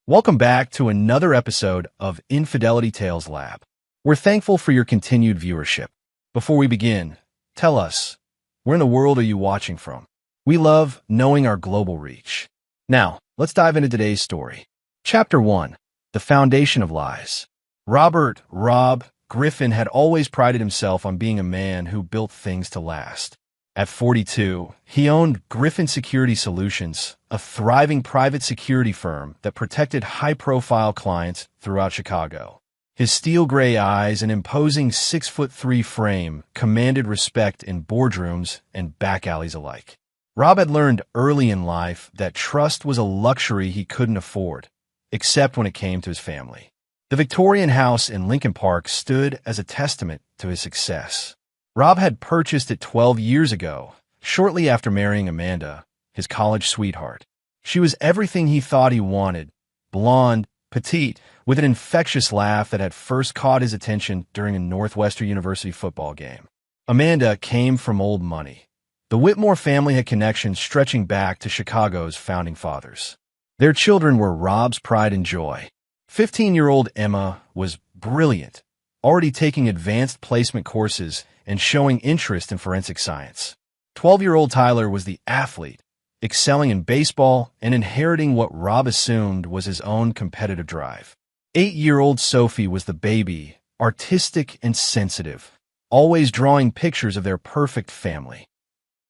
Welcome back to another episode of Infidelity Tales Lab. We're thankful for your continued viewership. Before we begin, tell us, where in the world are you watching from? We love knowing our global reach. Now, let's dive into today's story. Chapter 1. The Foundation of Lies. Rob Griffin had always prided himself on being a man who built things to last. At 42, he owned Griffin Security Solutions, a thriving private security firm that protected high-profile clients throughout Chicago. His steel gray eyes and imposing 6'3" frame commanded respect in boardrooms and back alleys alike. Rob had learned early in life that trust was a luxury he couldn't afford, except when it came to his family. The Victorian house in Lincoln Park stood as a testament to his success. Rob had purchased it 12 years ago, shortly after marrying Amanda, his college sweetheart. She was everything he thought he wanted, blonde, petite, with an infectious laugh that had first caught his attention during a Northwestern University football game. Amanda came from old money. The Whitmore family had connections stretching back to Chicago's founding fathers. Their children were Rob's pride and joy. 15-year-old Emma was brilliant, already taking advanced placement courses and showing interest in forensic science. 12-year-old Tyler was the athlete, excelling in baseball and inheriting what Rob assumed was his own competitive drive. 8-year-old Sophie was the baby, artistic and sensitive, always drawing pictures of their perfect family.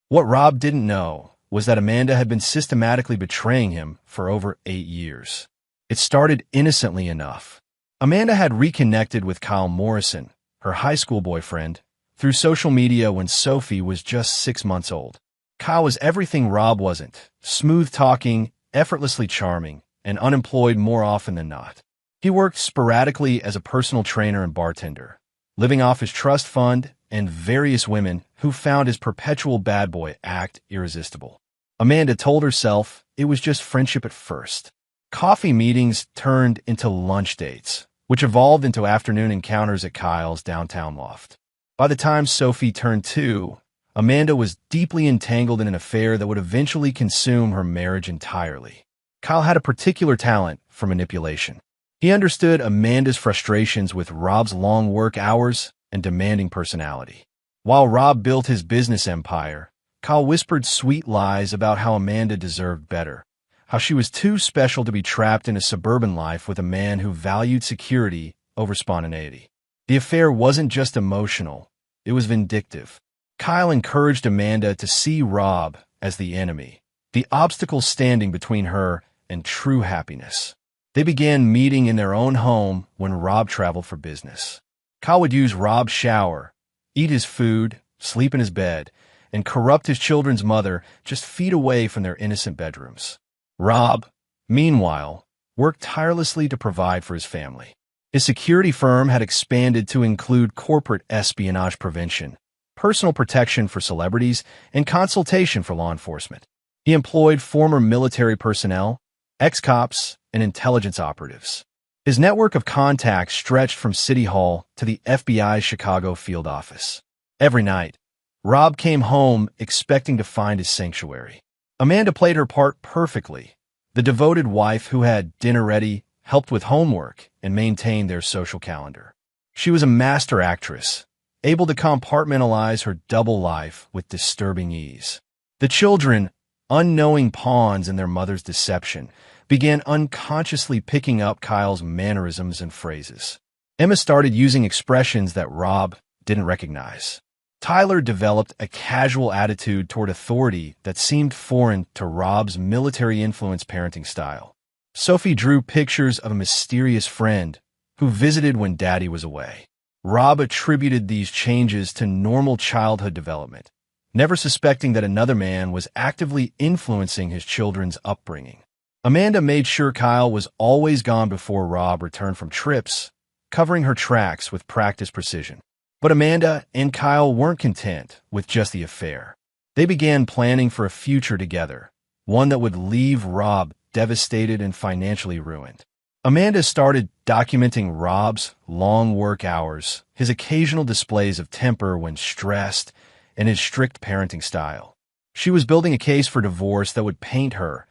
What Rob didn't know was that Amanda had been systematically betraying him for over 8 years. It started innocently enough. Amanda had reconnected with Kyle Morrison, her high school boyfriend, through social media when Sophie was just 6 months old. Kyle was everything Rob wasn't, smooth-talking, effortlessly charming, and unemployed more often than not. He worked sporadically as a personal trainer and bartender, living off his trust fund and various women who found his perpetual bad boy act irresistible. Amanda told herself it was just friendship at first. Coffee meetings turned into lunch dates, which evolved into afternoon encounters at Kyle's downtown loft. By the time Sophie turned 2, Amanda was deeply entangled in an affair that would eventually consume her marriage entirely. Kyle had a particular talent for manipulation. He understood Amanda's frustrations with Rob's long work hours and demanding personality. While Rob built his business empire, Kyle whispered sweet lies about how Amanda deserved better, how she was too special to be trapped in a suburban life with a man who valued security over spontaneity. The affair wasn't just emotional, it was vindictive. Kyle encouraged Amanda to see Rob as the enemy, the obstacle standing between her and true happiness. They began meeting in their own home when Rob traveled for business. Kyle would use Rob's shower, eat his food, sleep in his bed, and corrupt his children's mother just feet away from their innocent bedrooms. Rob, meanwhile, worked tirelessly to provide for his family. His security firm had expanded to include corporate espionage prevention, personal protection for celebrities, and consultation for law enforcement. He employed former military personnel, ex-cops, and intelligence operatives. His network of contacts stretched from City Hall to the FBI's Chicago field office. Every night, Rob came home expecting to find his sanctuary. Amanda played her part perfectly, the devoted wife who had dinner ready, helped with homework, and maintained their social calendar. She was a master actress, able to compartmentalize her double life with disturbing ease. The children, unknowing pawns in their mother's deception, began unconsciously picking up Kyle's mannerisms and phrases. Emma started using expressions that Rob didn't recognize. Tyler developed a casual attitude toward authority that seemed foreign to Rob's military-influenced parenting style. Sophie drew pictures of a mysterious friend who visited when Daddy was away. Rob attributed these changes to normal childhood development, never suspecting that another man was actively influencing his children's upbringing. Amanda made sure Kyle was always gone before Rob returned from trips, covering her tracks with practiced precision. But Amanda and Kyle weren't content with just the affair. They began planning for a future together, one that would leave Rob devastated and financially ruined. Amanda started documenting Rob's long work hours, his occasional displays of temper when stressed, and his strict parenting style. She was building a case for divorce that would paint her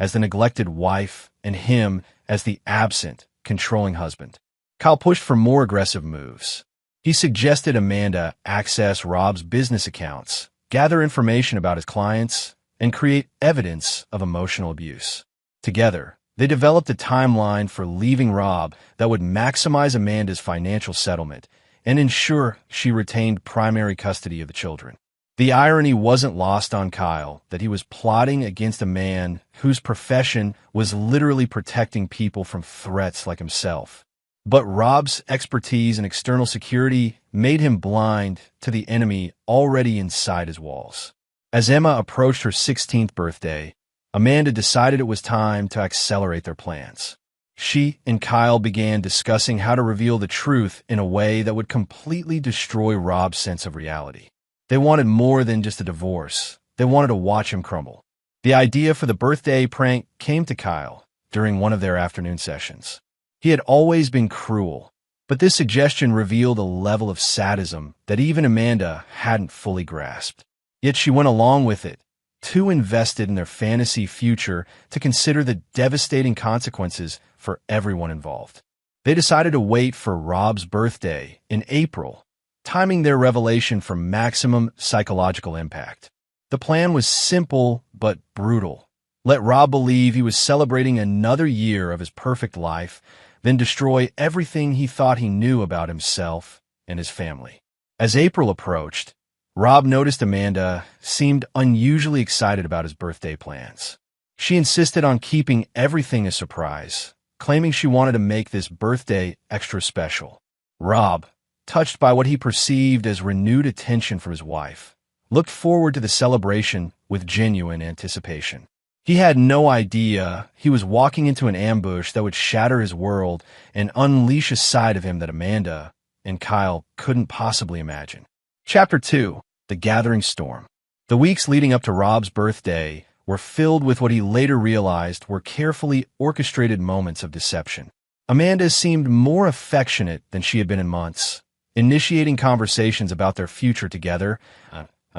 as the neglected wife and him as the absent, controlling husband. Kyle pushed for more aggressive moves. He suggested Amanda access Rob's business accounts, gather information about his clients, and create evidence of emotional abuse. Together, they developed a timeline for leaving Rob that would maximize Amanda's financial settlement and ensure she retained primary custody of the children. The irony wasn't lost on Kyle that he was plotting against a man whose profession was literally protecting people from threats like himself. But Rob's expertise in external security made him blind to the enemy already inside his walls. As Emma approached her 16th birthday, Amanda decided it was time to accelerate their plans. She and Kyle began discussing how to reveal the truth in a way that would completely destroy Rob's sense of reality. They wanted more than just a divorce. They wanted to watch him crumble. The idea for the birthday prank came to Kyle during one of their afternoon sessions. He had always been cruel, but this suggestion revealed a level of sadism that even Amanda hadn't fully grasped. Yet she went along with it, too invested in their fantasy future to consider the devastating consequences for everyone involved. They decided to wait for Rob's birthday in April, timing their revelation for maximum psychological impact. The plan was simple but brutal. Let Rob believe he was celebrating another year of his perfect life, then destroy everything he thought he knew about himself and his family. As April approached, Rob noticed Amanda seemed unusually excited about his birthday plans. She insisted on keeping everything a surprise, claiming she wanted to make this birthday extra special. Rob, touched by what he perceived as renewed attention from his wife, looked forward to the celebration with genuine anticipation. He had no idea he was walking into an ambush that would shatter his world and unleash a side of him that Amanda and Kyle couldn't possibly imagine. Chapter 2. The Gathering Storm. The weeks leading up to Rob's birthday were filled with what he later realized were carefully orchestrated moments of deception. Amanda seemed more affectionate than she had been in months, initiating conversations about their future together,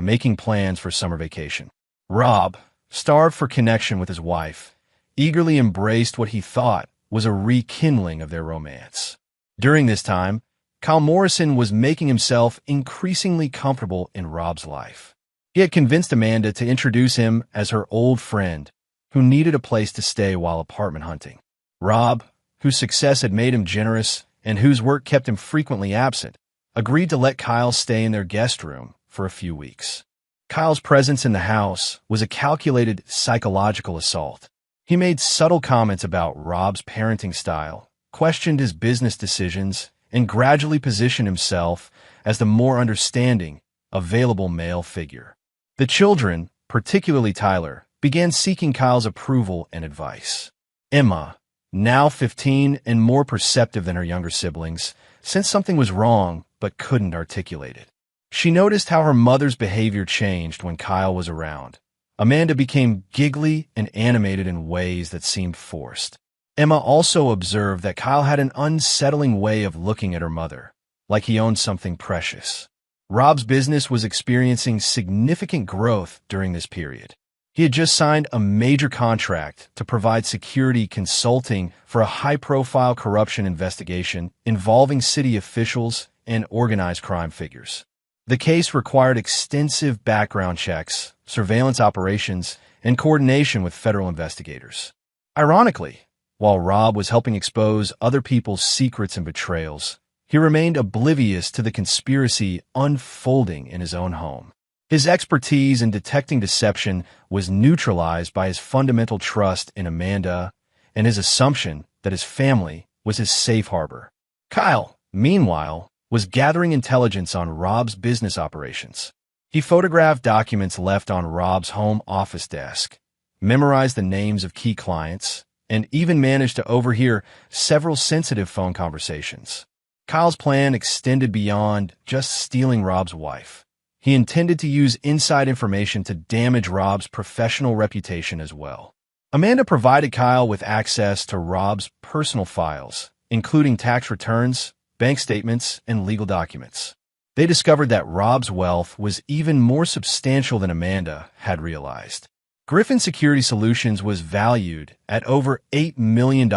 making plans for summer vacation. Rob, starved for connection with his wife, eagerly embraced what he thought was a rekindling of their romance. During this time, Kyle Morrison was making himself increasingly comfortable in Rob's life. He had convinced Amanda to introduce him as her old friend who needed a place to stay while apartment hunting. Rob, whose success had made him generous and whose work kept him frequently absent, agreed to let Kyle stay in their guest room for a few weeks. Kyle's presence in the house was a calculated psychological assault. He made subtle comments about Rob's parenting style, questioned his business decisions, and gradually positioned himself as the more understanding, available male figure. The children, particularly Tyler, began seeking Kyle's approval and advice. Emma, now 15 and more perceptive than her younger siblings, sensed something was wrong but couldn't articulate it. She noticed how her mother's behavior changed when Kyle was around. Amanda became giggly and animated in ways that seemed forced. Emma also observed that Kyle had an unsettling way of looking at her mother, like he owned something precious. Rob's business was experiencing significant growth during this period. He had just signed a major contract to provide security consulting for a high-profile corruption investigation involving city officials and organized crime figures. The case required extensive background checks, surveillance operations, and coordination with federal investigators. Ironically, while Rob was helping expose other people's secrets and betrayals, he remained oblivious to the conspiracy unfolding in his own home. His expertise in detecting deception was neutralized by his fundamental trust in Amanda and his assumption that his family was his safe harbor. Kyle, meanwhile, was gathering intelligence on Rob's business operations. He photographed documents left on Rob's home office desk, memorized the names of key clients, and even managed to overhear several sensitive phone conversations. Kyle's plan extended beyond just stealing Rob's wife. He intended to use inside information to damage Rob's professional reputation as well. Amanda provided Kyle with access to Rob's personal files, including tax returns, bank statements, and legal documents. They discovered that Rob's wealth was even more substantial than Amanda had realized. Griffin Security Solutions was valued at over $8 million,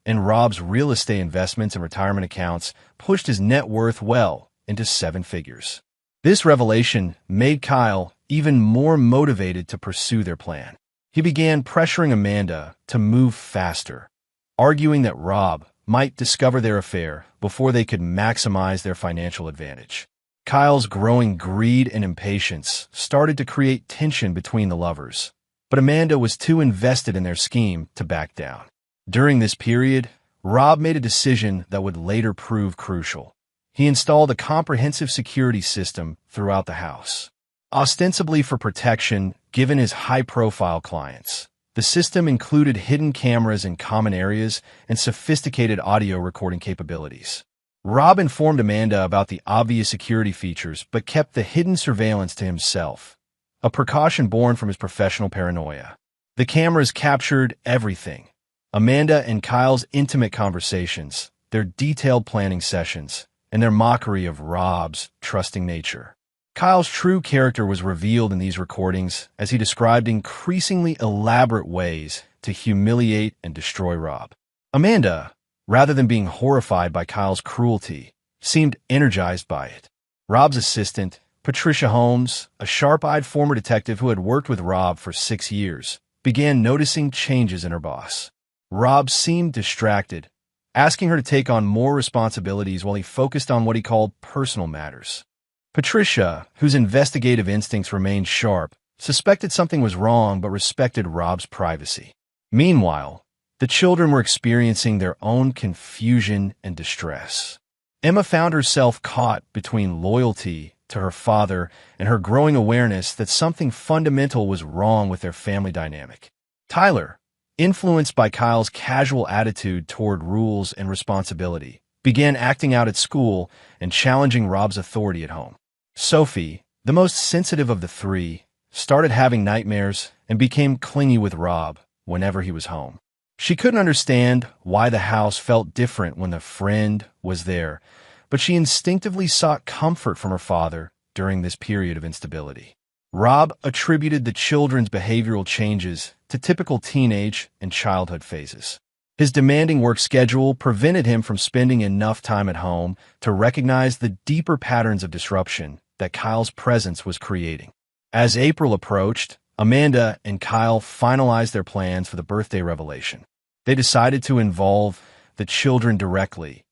and Rob's real estate investments and retirement accounts pushed his net worth well into seven figures. This revelation made Kyle even more motivated to pursue their plan. He began pressuring Amanda to move faster, arguing that Rob might discover their affair before they could maximize their financial advantage. Kyle's growing greed and impatience started to create tension between the lovers, but Amanda was too invested in their scheme to back down. During this period, Rob made a decision that would later prove crucial. He installed a comprehensive security system throughout the house. Ostensibly for protection, given his high-profile clients, the system included hidden cameras in common areas and sophisticated audio recording capabilities. Rob informed Amanda about the obvious security features but kept the hidden surveillance to himself, a precaution born from his professional paranoia. The cameras captured everything: Amanda and Kyle's intimate conversations, their detailed planning sessions, and their mockery of Rob's trusting nature. Kyle's true character was revealed in these recordings as he described increasingly elaborate ways to humiliate and destroy Rob. Amanda, rather than being horrified by Kyle's cruelty, seemed energized by it. Rob's assistant, Patricia Holmes, a sharp-eyed former detective who had worked with Rob for 6 years, began noticing changes in her boss. Rob seemed distracted, asking her to take on more responsibilities while he focused on what he called personal matters. Patricia, whose investigative instincts remained sharp, suspected something was wrong but respected Rob's privacy. Meanwhile, the children were experiencing their own confusion and distress. Emma found herself caught between loyalty to her father and her growing awareness that something fundamental was wrong with their family dynamic. Tyler, influenced by Kyle's casual attitude toward rules and responsibility, began acting out at school and challenging Rob's authority at home. Sophie, the most sensitive of the three, started having nightmares and became clingy with Rob whenever he was home. She couldn't understand why the house felt different when the friend was there, but she instinctively sought comfort from her father during this period of instability. Rob attributed the children's behavioral changes to typical teenage and childhood phases. His demanding work schedule prevented him from spending enough time at home to recognize the deeper patterns of disruption that Kyle's presence was creating. As April approached, Amanda and Kyle finalized their plans for the birthday revelation. They decided to involve the children directly,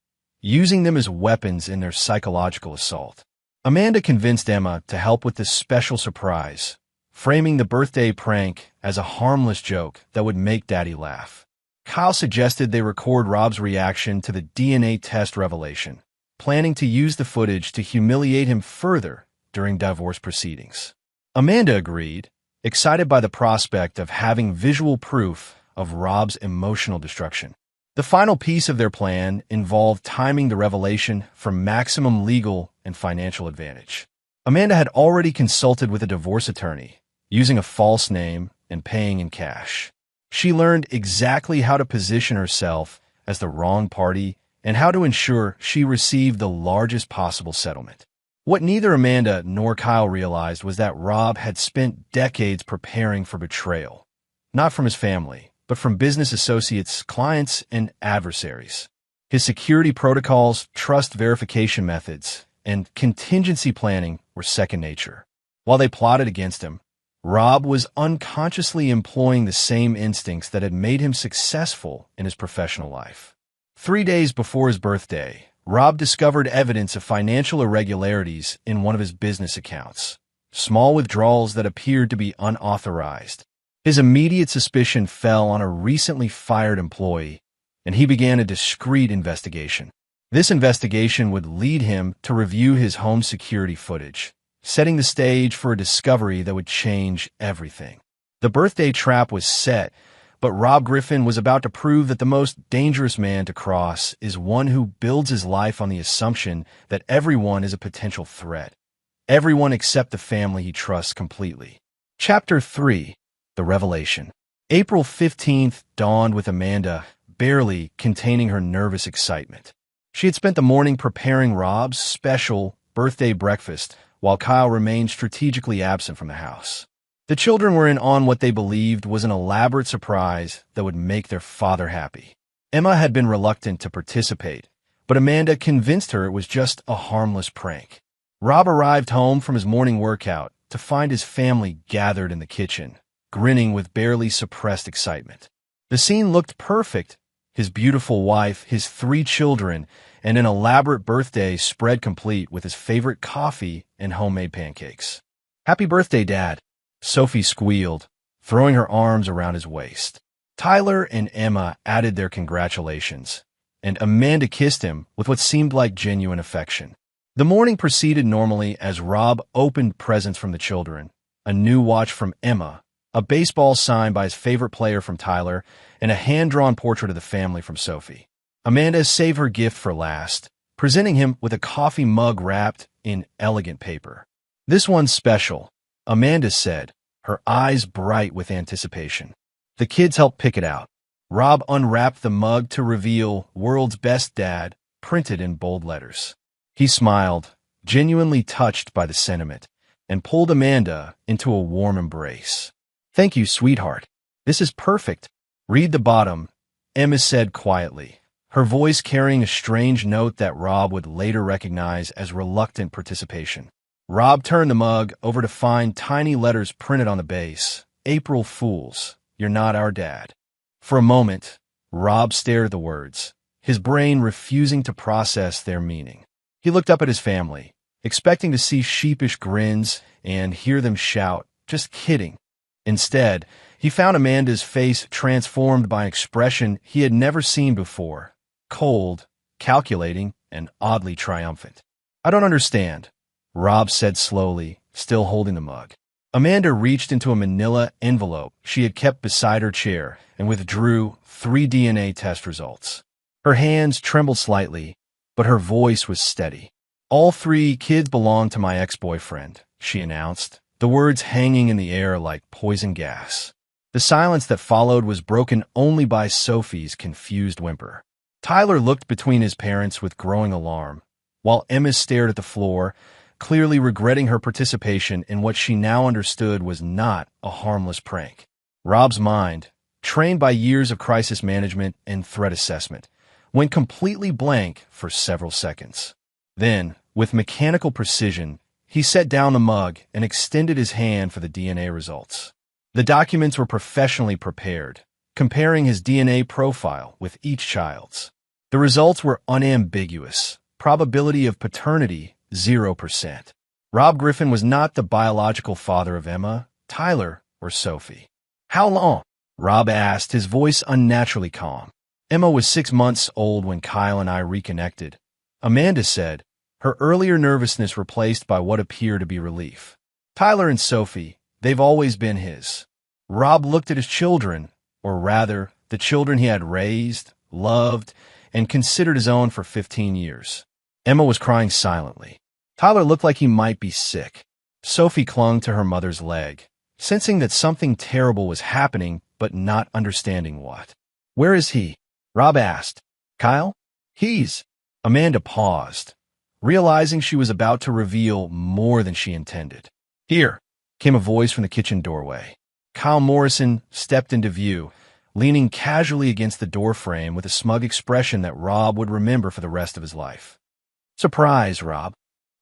using them as weapons in their psychological assault. Amanda convinced Emma to help with this special surprise, framing the birthday prank as a harmless joke that would make Daddy laugh. Kyle suggested they record Rob's reaction to the DNA test revelation, planning to use the footage to humiliate him further during divorce proceedings. Amanda agreed, excited by the prospect of having visual proof of Rob's emotional destruction. The final piece of their plan involved timing the revelation for maximum legal and financial advantage. Amanda had already consulted with a divorce attorney, using a false name and paying in cash. She learned exactly how to position herself as the wrong party and how to ensure she received the largest possible settlement. What neither Amanda nor Kyle realized was that Rob had spent decades preparing for betrayal, not from his family, but from business associates, clients, and adversaries. His security protocols, trust verification methods, and contingency planning were second nature. While they plotted against him, Rob was unconsciously employing the same instincts that had made him successful in his professional life. 3 days before his birthday, Rob discovered evidence of financial irregularities in one of his business accounts, small withdrawals that appeared to be unauthorized. His immediate suspicion fell on a recently fired employee, and he began a discreet investigation. This investigation would lead him to review his home security footage, setting the stage for a discovery that would change everything. The birthday trap was set, but Rob Griffin was about to prove that the most dangerous man to cross is one who builds his life on the assumption that everyone is a potential threat. Everyone except the family he trusts completely. Chapter 3. The Revelation. April 15th dawned with Amanda barely containing her nervous excitement. She had spent the morning preparing Rob's special birthday breakfast while Kyle remained strategically absent from the house. The children were in on what they believed was an elaborate surprise that would make their father happy. Emma had been reluctant to participate, but Amanda convinced her it was just a harmless prank. Rob arrived home from his morning workout to find his family gathered in the kitchen, grinning with barely suppressed excitement. The scene looked perfect. His beautiful wife, his 3 children, and an elaborate birthday spread complete with his favorite coffee and homemade pancakes. "Happy birthday, Dad," Sophie squealed, throwing her arms around his waist. Tyler and Emma added their congratulations, and Amanda kissed him with what seemed like genuine affection. The morning proceeded normally as Rob opened presents from the children, a new watch from Emma, a baseball signed by his favorite player from Tyler, and a hand-drawn portrait of the family from Sophie. Amanda saved her gift for last, presenting him with a coffee mug wrapped in elegant paper. "This one's special," Amanda said, her eyes bright with anticipation. The kids helped pick it out. Rob unwrapped the mug to reveal "World's Best Dad," printed in bold letters. He smiled, genuinely touched by the sentiment, and pulled Amanda into a warm embrace. "Thank you, sweetheart. This is perfect." "Read the bottom," Emma said quietly, her voice carrying a strange note that Rob would later recognize as reluctant participation. Rob turned the mug over to find tiny letters printed on the base. "April Fools, you're not our dad." For a moment, Rob stared at the words, his brain refusing to process their meaning. He looked up at his family, expecting to see sheepish grins and hear them shout, "Just kidding." Instead, he found Amanda's face transformed by an expression he had never seen before, cold, calculating, and oddly triumphant. "I don't understand," Rob said slowly, still holding the mug. Amanda reached into a manila envelope she had kept beside her chair and withdrew 3 DNA test results. Her hands trembled slightly, but her voice was steady. "All 3 kids belong to my ex-boyfriend," she announced, the words hanging in the air like poison gas. The silence that followed was broken only by Sophie's confused whimper. Tyler looked between his parents with growing alarm, while Emma stared at the floor, clearly regretting her participation in what she now understood was not a harmless prank. Rob's mind, trained by years of crisis management and threat assessment, went completely blank for several seconds. Then, with mechanical precision, he set down the mug and extended his hand for the DNA results. The documents were professionally prepared, comparing his DNA profile with each child's. The results were unambiguous. Probability of paternity, 0%. Rob Griffin was not the biological father of Emma, Tyler, or Sophie. "How long?" Rob asked, his voice unnaturally calm. "Emma was 6 months old when Kyle and I reconnected," Amanda said, her earlier nervousness replaced by what appeared to be relief. "Tyler and Sophie, they've always been his." Rob looked at his children, or rather, the children he had raised, loved, and considered his own for 15 years. Emma was crying silently. Tyler looked like he might be sick. Sophie clung to her mother's leg, sensing that something terrible was happening but not understanding what. "Where is he?" Rob asked. "Kyle? He's—" Amanda paused, realizing she was about to reveal more than she intended. "Here," came a voice from the kitchen doorway. Kyle Morrison stepped into view, leaning casually against the doorframe with a smug expression that Rob would remember for the rest of his life. "Surprise, Rob."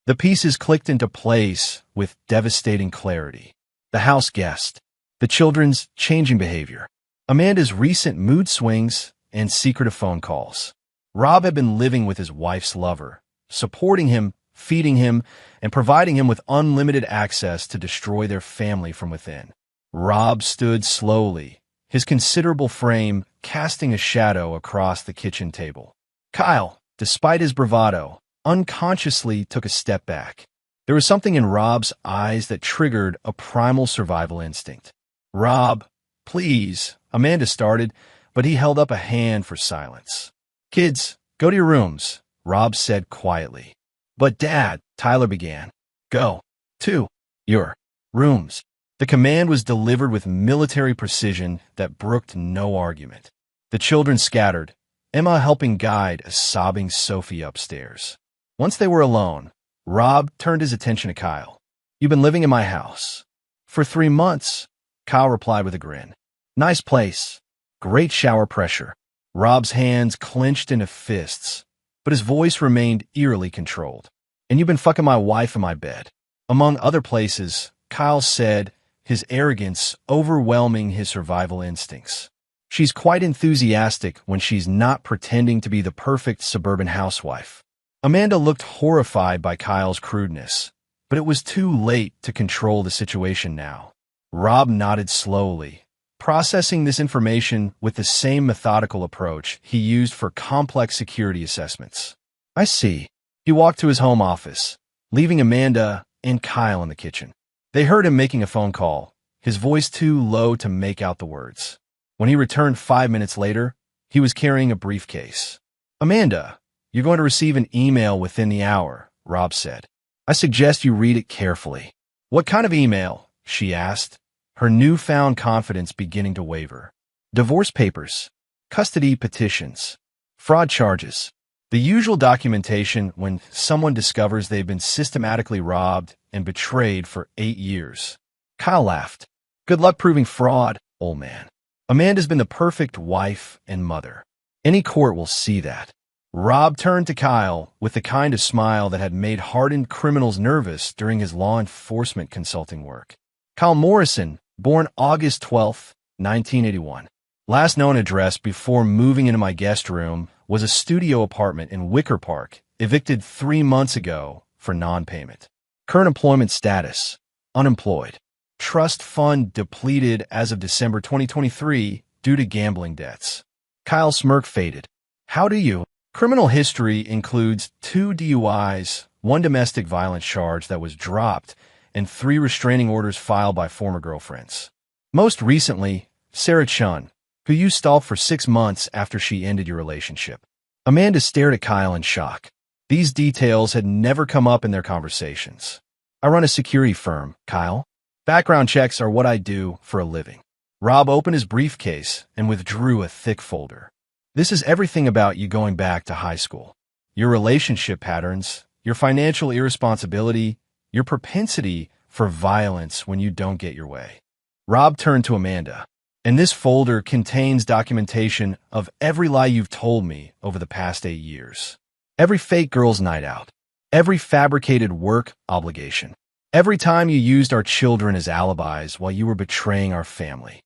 The pieces clicked into place with devastating clarity. The house guest, the children's changing behavior, Amanda's recent mood swings, and secretive phone calls. Rob had been living with his wife's lover, supporting him, feeding him, and providing him with unlimited access to destroy their family from within. Rob stood slowly, his considerable frame casting a shadow across the kitchen table. Kyle, despite his bravado, unconsciously took a step back. There was something in Rob's eyes that triggered a primal survival instinct. "Rob, please," Amanda started, but he held up a hand for silence. "Kids, go to your rooms," Rob said quietly. "But Dad," Tyler began. "Go to your rooms." The command was delivered with military precision that brooked no argument. The children scattered, Emma helping guide a sobbing Sophie upstairs. Once they were alone, Rob turned his attention to Kyle. "You've been living in my house For 3 months, Kyle replied with a grin. Nice place. Great shower pressure. Rob's hands clenched into fists, but his voice remained eerily controlled. And you've been fucking my wife in my bed. Among other places, Kyle said, his arrogance overwhelming his survival instincts. She's quite enthusiastic when she's not pretending to be the perfect suburban housewife. Amanda looked horrified by Kyle's crudeness, but it was too late to control the situation now. Rob nodded slowly, processing this information with the same methodical approach he used for complex security assessments. I see. He walked to his home office, leaving Amanda and Kyle in the kitchen. They heard him making a phone call, his voice too low to make out the words. When he returned 5 minutes later, he was carrying a briefcase. Amanda, you're going to receive an email within the hour, Rob said. I suggest you read it carefully. What kind of email? She asked, her newfound confidence beginning to waver. Divorce papers, custody petitions, fraud charges. The usual documentation when someone discovers they've been systematically robbed and betrayed for 8 years. Kyle laughed. Good luck proving fraud, old man. Amanda's been the perfect wife and mother. Any court will see that. Rob turned to Kyle with the kind of smile that had made hardened criminals nervous during his law enforcement consulting work. Kyle Morrison, born August 12, 1981. Last known address before moving into my guest room was a studio apartment in Wicker Park, evicted 3 months ago for non-payment. Current employment status, unemployed. Trust fund depleted as of December 2023 due to gambling debts. Kyle's smirk faded. How do you? Criminal history includes 2 DUIs, 1 domestic violence charge that was dropped, and 3 restraining orders filed by former girlfriends. Most recently, Sarah Chun, who you stalked for 6 months after she ended your relationship. Amanda stared at Kyle in shock. These details had never come up in their conversations. I run a security firm, Kyle. Background checks are what I do for a living. Rob opened his briefcase and withdrew a thick folder. This is everything about you going back to high school. Your relationship patterns, your financial irresponsibility, your propensity for violence when you don't get your way. Rob turned to Amanda. And this folder contains documentation of every lie you've told me over the past 8 years. Every fake girls' night out. Every fabricated work obligation. Every time you used our children as alibis while you were betraying our family.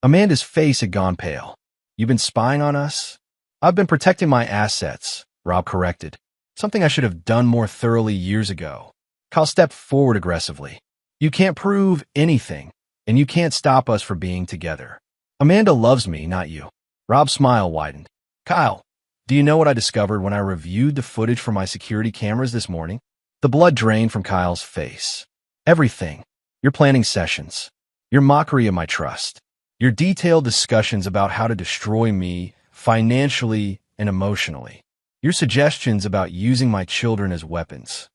Amanda's face had gone pale. You've been spying on us? I've been protecting my assets, Rob corrected. Something I should have done more thoroughly years ago. Kyle stepped forward aggressively. You can't prove anything, and you can't stop us from being together. Amanda loves me, not you. Rob's smile widened. Kyle, do you know what I discovered when I reviewed the footage from my security cameras this morning? The blood drained from Kyle's face. Everything. Your planning sessions. Your mockery of my trust. Your detailed discussions about how to destroy me financially and emotionally. Your suggestions about using my children as weapons.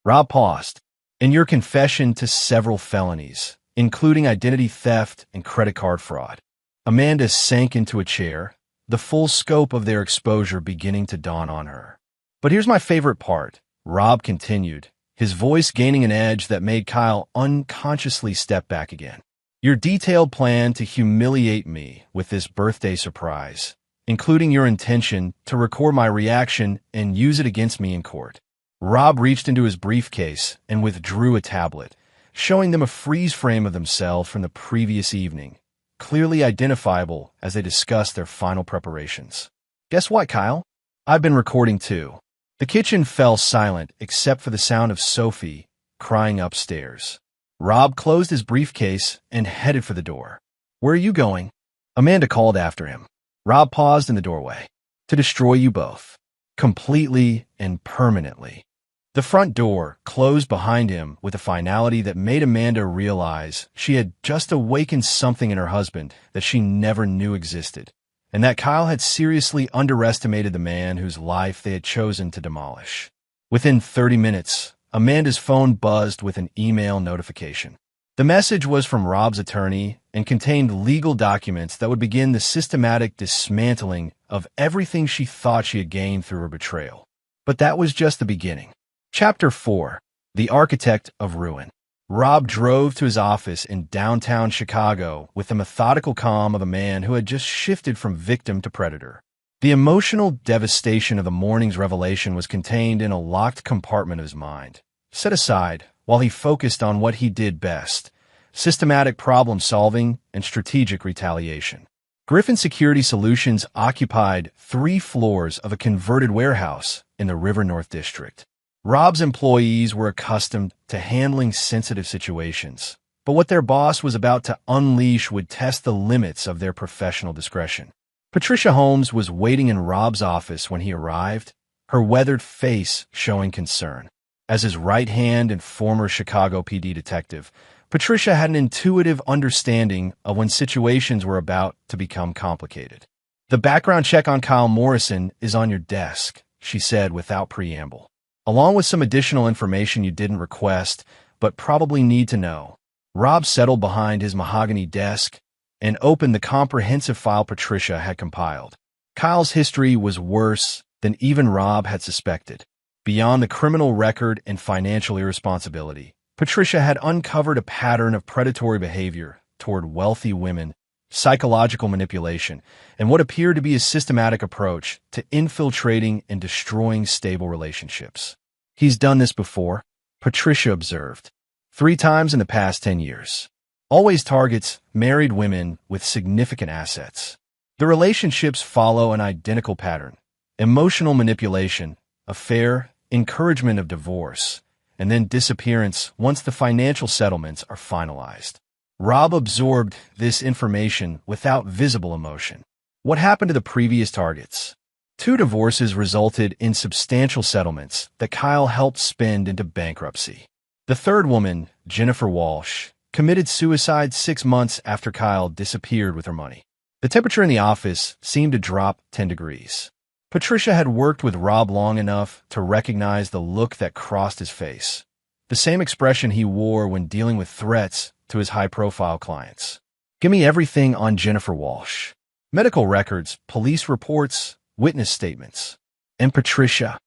Rob paused. And your confession to several felonies, including identity theft and credit card fraud. Amanda sank into a chair, the full scope of their exposure beginning to dawn on her. But here's my favorite part, Rob continued, his voice gaining an edge that made Kyle unconsciously step back again. Your detailed plan to humiliate me with this birthday surprise, including your intention to record my reaction and use it against me in court. Rob reached into his briefcase and withdrew a tablet, showing them a freeze frame of themselves from the previous evening, clearly identifiable as they discussed their final preparations. Guess what, Kyle? I've been recording too. The kitchen fell silent except for the sound of Sophie crying upstairs. Rob closed his briefcase and headed for the door. Where are you going? Amanda called after him. Rob paused in the doorway. To destroy you both. Completely and permanently. The front door closed behind him with a finality that made Amanda realize she had just awakened something in her husband that she never knew existed, and that Kyle had seriously underestimated the man whose life they had chosen to demolish. Within 30 minutes, Amanda's phone buzzed with an email notification. The message was from Rob's attorney and contained legal documents that would begin the systematic dismantling of everything she thought she had gained through her betrayal. But that was just the beginning. Chapter 4. The Architect of Ruin. Rob drove to his office in downtown Chicago with the methodical calm of a man who had just shifted from victim to predator. The emotional devastation of the morning's revelation was contained in a locked compartment of his mind, set aside while he focused on what he did best: systematic problem-solving and strategic retaliation. Griffin Security Solutions occupied 3 floors of a converted warehouse in the River North District. Rob's employees were accustomed to handling sensitive situations, but what their boss was about to unleash would test the limits of their professional discretion. Patricia Holmes was waiting in Rob's office when he arrived, her weathered face showing concern. As his right hand and former Chicago PD detective, Patricia had an intuitive understanding of when situations were about to become complicated. "The background check on Kyle Morrison is on your desk," she said without preamble, "along with some additional information you didn't request, but probably need to know." Rob settled behind his mahogany desk and opened the comprehensive file Patricia had compiled. Kyle's history was worse than even Rob had suspected. Beyond the criminal record and financial irresponsibility, Patricia had uncovered a pattern of predatory behavior toward wealthy women, psychological manipulation, and what appeared to be a systematic approach to infiltrating and destroying stable relationships. "He's done this before," Patricia observed, "3 times in the past 10 years. Always targets married women with significant assets. The relationships follow an identical pattern: emotional manipulation, affair, encouragement of divorce, and then disappearance once the financial settlements are finalized." Rob absorbed this information without visible emotion. What happened to the previous targets? 2 divorces resulted in substantial settlements that Kyle helped spin into bankruptcy. The third woman, Jennifer Walsh, committed suicide 6 months after Kyle disappeared with her money. The temperature in the office seemed to drop 10 degrees. Patricia had worked with Rob long enough to recognize the look that crossed his face, the same expression he wore when dealing with threats to his high-profile clients. "Give me everything on Jennifer Walsh. Medical records, police reports, witness statements." "And Patricia?"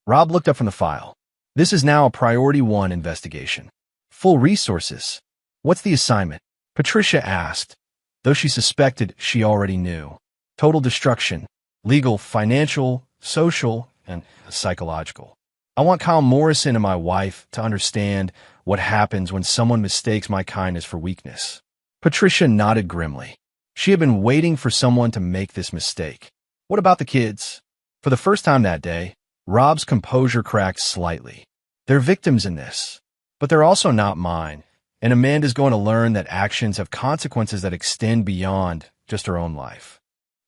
Rob looked up from the file. "This is now a Priority 1 investigation. Full resources." "What's the assignment?" Patricia asked, though she suspected she already knew. "Total destruction. Legal, financial, social, and psychological. I want Kyle Morrison and my wife to understand what happens when someone mistakes my kindness for weakness." Patricia nodded grimly. She had been waiting for someone to make this mistake. "What about the kids?" For the first time that day, Rob's composure cracked slightly. "They're victims in this, but they're also not mine, and Amanda's going to learn that actions have consequences that extend beyond just her own life."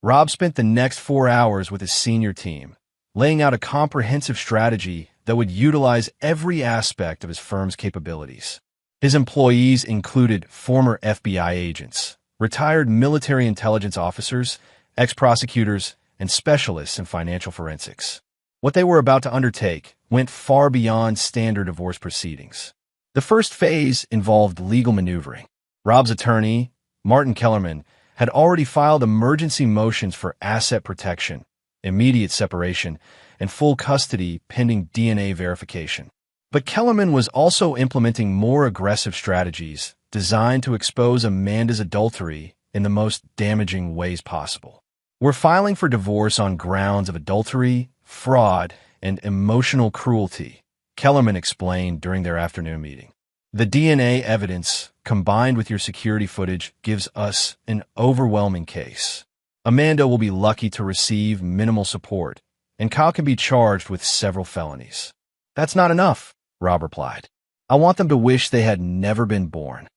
Rob spent the next 4 hours with his senior team, laying out a comprehensive strategy that would utilize every aspect of his firm's capabilities. His employees included former FBI agents, retired military intelligence officers, ex-prosecutors, and specialists in financial forensics. What they were about to undertake went far beyond standard divorce proceedings. The first phase involved legal maneuvering. Rob's attorney, Martin Kellerman, had already filed emergency motions for asset protection, immediate separation, and full custody pending DNA verification. But Kellerman was also implementing more aggressive strategies designed to expose Amanda's adultery in the most damaging ways possible. "We're filing for divorce on grounds of adultery, fraud, and emotional cruelty," Kellerman explained during their afternoon meeting. "The DNA evidence, combined with your security footage, gives us an overwhelming case. Amanda will be lucky to receive minimal support, and Kyle can be charged with several felonies." "That's not enough," Rob replied. "I want them to wish they had never been born."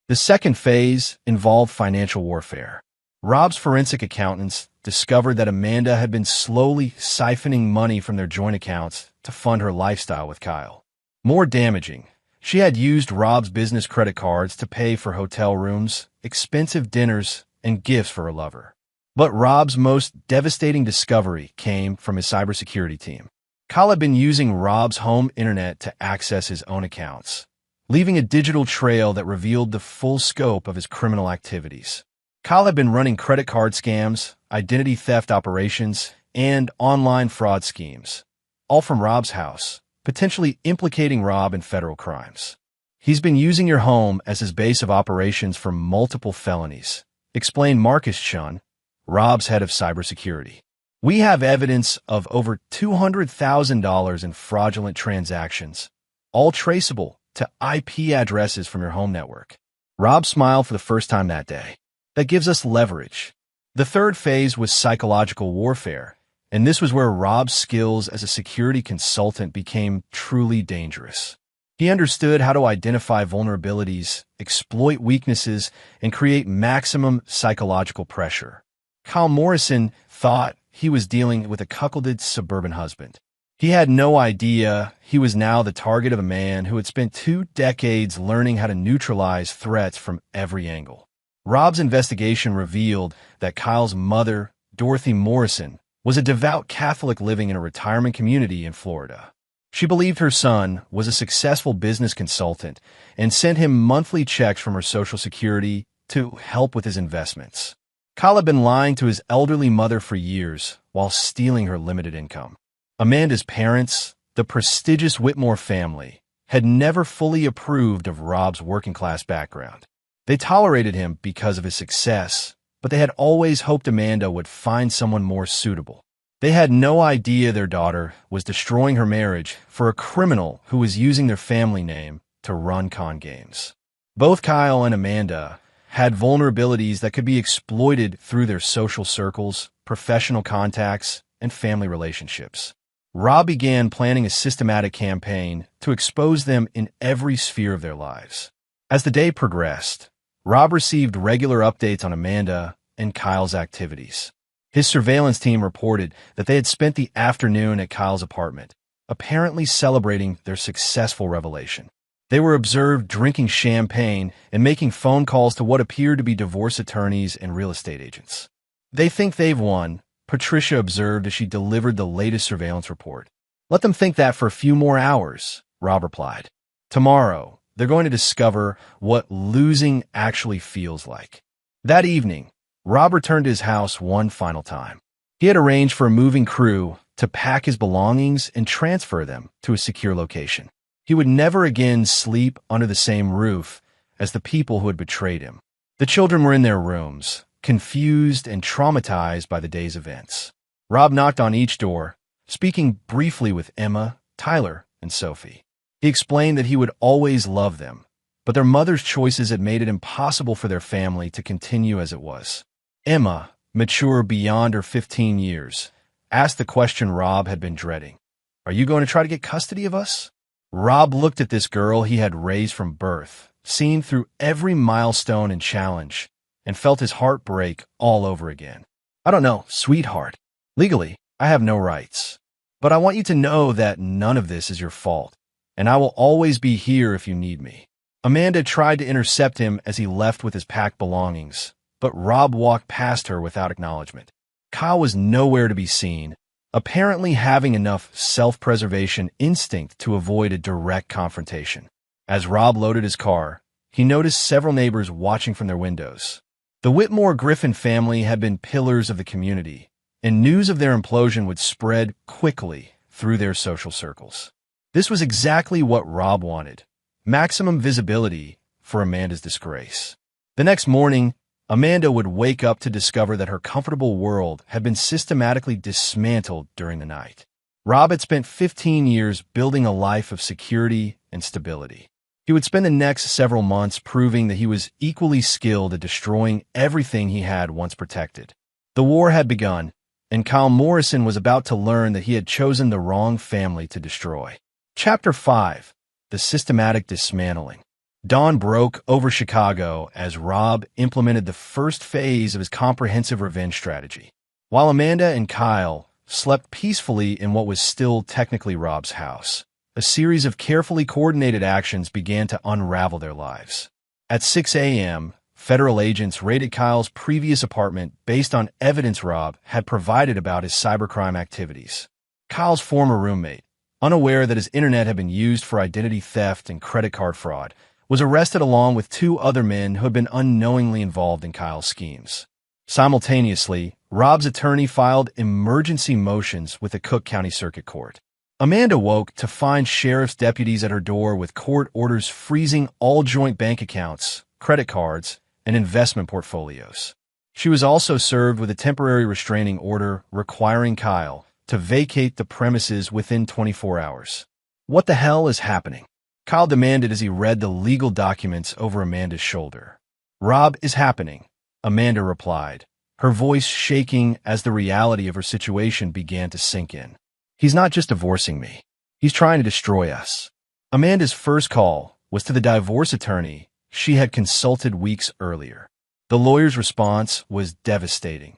The second phase involved financial warfare. Rob's forensic accountants discovered that Amanda had been slowly siphoning money from their joint accounts to fund her lifestyle with Kyle. More damaging, she had used Rob's business credit cards to pay for hotel rooms, expensive dinners, and gifts for her lover. But Rob's most devastating discovery came from his cybersecurity team. Kyle had been using Rob's home internet to access his own accounts, leaving a digital trail that revealed the full scope of his criminal activities. Kyle had been running credit card scams, identity theft operations, and online fraud schemes, all from Rob's house, potentially implicating Rob in federal crimes. He's been using your home as his base of operations for multiple felonies, explained Marcus Chun, Rob's head of cybersecurity. We have evidence of over $200,000 in fraudulent transactions, all traceable to IP addresses from your home network. Rob smiled for the first time that day. That gives us leverage. The third phase was psychological warfare, and this was where Rob's skills as a security consultant became truly dangerous. He understood how to identify vulnerabilities, exploit weaknesses, and create maximum psychological pressure. Kyle Morrison thought he was dealing with a cuckolded suburban husband. He had no idea he was now the target of a man who had spent 2 decades learning how to neutralize threats from every angle. Rob's investigation revealed that Kyle's mother, Dorothy Morrison, was a devout Catholic living in a retirement community in Florida. She believed her son was a successful business consultant and sent him monthly checks from her Social Security to help with his investments. Kyle had been lying to his elderly mother for years while stealing her limited income. Amanda's parents, the prestigious Whitmore family, had never fully approved of Rob's working-class background. They tolerated him because of his success, but they had always hoped Amanda would find someone more suitable. They had no idea their daughter was destroying her marriage for a criminal who was using their family name to run con games. Both Kyle and Amanda had vulnerabilities that could be exploited through their social circles, professional contacts, and family relationships. Rob began planning a systematic campaign to expose them in every sphere of their lives. As the day progressed, Rob received regular updates on Amanda and Kyle's activities. His surveillance team reported that they had spent the afternoon at Kyle's apartment, apparently celebrating their successful revelation. They were observed drinking champagne and making phone calls to what appeared to be divorce attorneys and real estate agents. They think they've won, Patricia observed as she delivered the latest surveillance report. Let them think that for a few more hours, Rob replied. Tomorrow, they're going to discover what losing actually feels like. That evening, Rob returned to his house one final time. He had arranged for a moving crew to pack his belongings and transfer them to a secure location. He would never again sleep under the same roof as the people who had betrayed him. The children were in their rooms, confused and traumatized by the day's events. Rob knocked on each door, speaking briefly with Emma, Tyler, and Sophie. He explained that he would always love them, but their mother's choices had made it impossible for their family to continue as it was. Emma, mature beyond her 15 years, asked the question Rob had been dreading. "Are you going to try to get custody of us?" Rob looked at this girl he had raised from birth, seen through every milestone and challenge, and felt his heart break all over again. "I don't know, sweetheart. Legally, I have no rights. But I want you to know that none of this is your fault, and I will always be here if you need me." Amanda tried to intercept him as he left with his packed belongings, but Rob walked past her without acknowledgement. Kyle was nowhere to be seen, apparently having enough self-preservation instinct to avoid a direct confrontation. As Rob loaded his car, he noticed several neighbors watching from their windows. The Whitmore Griffin family had been pillars of the community, and news of their implosion would spread quickly through their social circles. This was exactly what Rob wanted: maximum visibility for Amanda's disgrace. The next morning, Amanda would wake up to discover that her comfortable world had been systematically dismantled during the night. Rob had spent 15 years building a life of security and stability. He would spend the next several months proving that he was equally skilled at destroying everything he had once protected. The war had begun, and Kyle Morrison was about to learn that he had chosen the wrong family to destroy. Chapter 5: The Systematic Dismantling. Dawn broke over Chicago as Rob implemented the first phase of his comprehensive revenge strategy. While Amanda and Kyle slept peacefully in what was still technically Rob's house, a series of carefully coordinated actions began to unravel their lives. At 6 a.m., federal agents raided Kyle's previous apartment based on evidence Rob had provided about his cybercrime activities. Kyle's former roommate, unaware that his internet had been used for identity theft and credit card fraud, was arrested along with 2 other men who had been unknowingly involved in Kyle's schemes. Simultaneously, Rob's attorney filed emergency motions with the Cook County Circuit Court. Amanda woke to find sheriff's deputies at her door with court orders freezing all joint bank accounts, credit cards, and investment portfolios. She was also served with a temporary restraining order requiring Kyle to vacate the premises within 24 hours. What the hell is happening? Kyle demanded as he read the legal documents over Amanda's shoulder. Rob is happening, Amanda replied, her voice shaking as the reality of her situation began to sink in. He's not just divorcing me. He's trying to destroy us. Amanda's first call was to the divorce attorney she had consulted weeks earlier. The lawyer's response was devastating.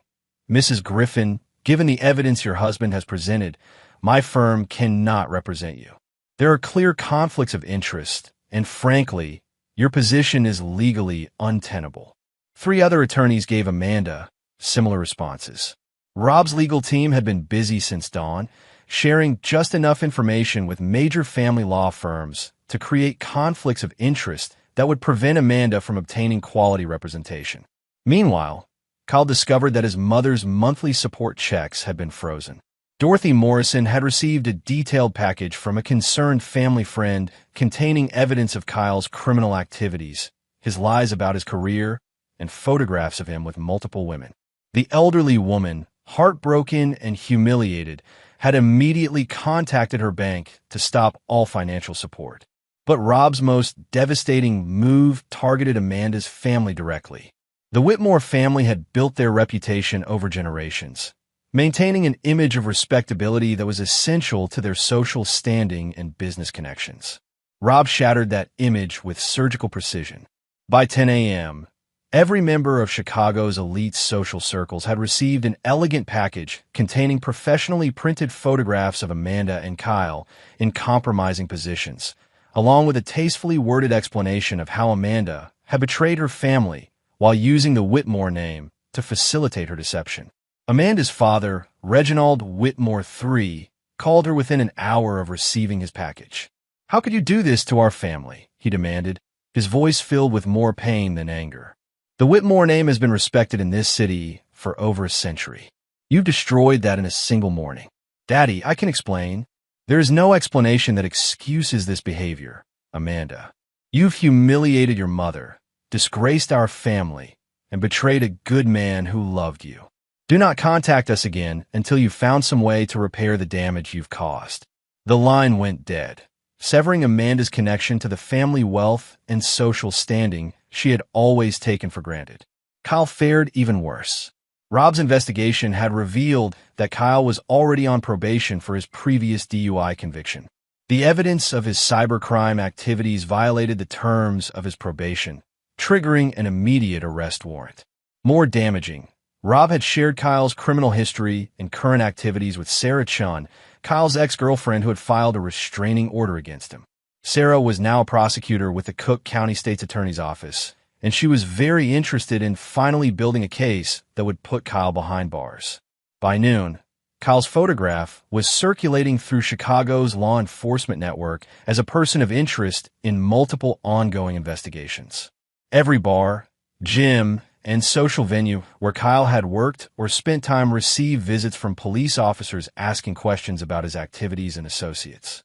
Mrs. Griffin, given the evidence your husband has presented, my firm cannot represent you. There are clear conflicts of interest, and frankly, your position is legally untenable. 3 other attorneys gave Amanda similar responses. Rob's legal team had been busy since dawn, sharing just enough information with major family law firms to create conflicts of interest that would prevent Amanda from obtaining quality representation. Meanwhile, Kyle discovered that his mother's monthly support checks had been frozen. Dorothy Morrison had received a detailed package from a concerned family friend containing evidence of Kyle's criminal activities, his lies about his career, and photographs of him with multiple women. The elderly woman, heartbroken and humiliated, had immediately contacted her bank to stop all financial support. But Rob's most devastating move targeted Amanda's family directly. The Whitmore family had built their reputation over generations, maintaining an image of respectability that was essential to their social standing and business connections. Rob shattered that image with surgical precision. By 10 a.m., every member of Chicago's elite social circles had received an elegant package containing professionally printed photographs of Amanda and Kyle in compromising positions, along with a tastefully worded explanation of how Amanda had betrayed her family while using the Whitmore name to facilitate her deception. Amanda's father, Reginald Whitmore III, called her within an hour of receiving his package. "How could you do this to our family?" he demanded, his voice filled with more pain than anger. "The Whitmore name has been respected in this city for over a century. You've destroyed that in a single morning." "Daddy, I can explain." "There is no explanation that excuses this behavior, Amanda. You've humiliated your mother, disgraced our family, and betrayed a good man who loved you. Do not contact us again until you've found some way to repair the damage you've caused." The line went dead, severing Amanda's connection to the family wealth and social standing she had always taken for granted. Kyle fared even worse. Rob's investigation had revealed that Kyle was already on probation for his previous DUI conviction. The evidence of his cybercrime activities violated the terms of his probation, triggering an immediate arrest warrant. More damaging, Rob had shared Kyle's criminal history and current activities with Sarah Chun, Kyle's ex-girlfriend who had filed a restraining order against him. Sarah was now a prosecutor with the Cook County State's Attorney's Office, and she was very interested in finally building a case that would put Kyle behind bars. By noon, Kyle's photograph was circulating through Chicago's law enforcement network as a person of interest in multiple ongoing investigations. Every bar, gym, and social venue where Kyle had worked or spent time received visits from police officers asking questions about his activities and associates.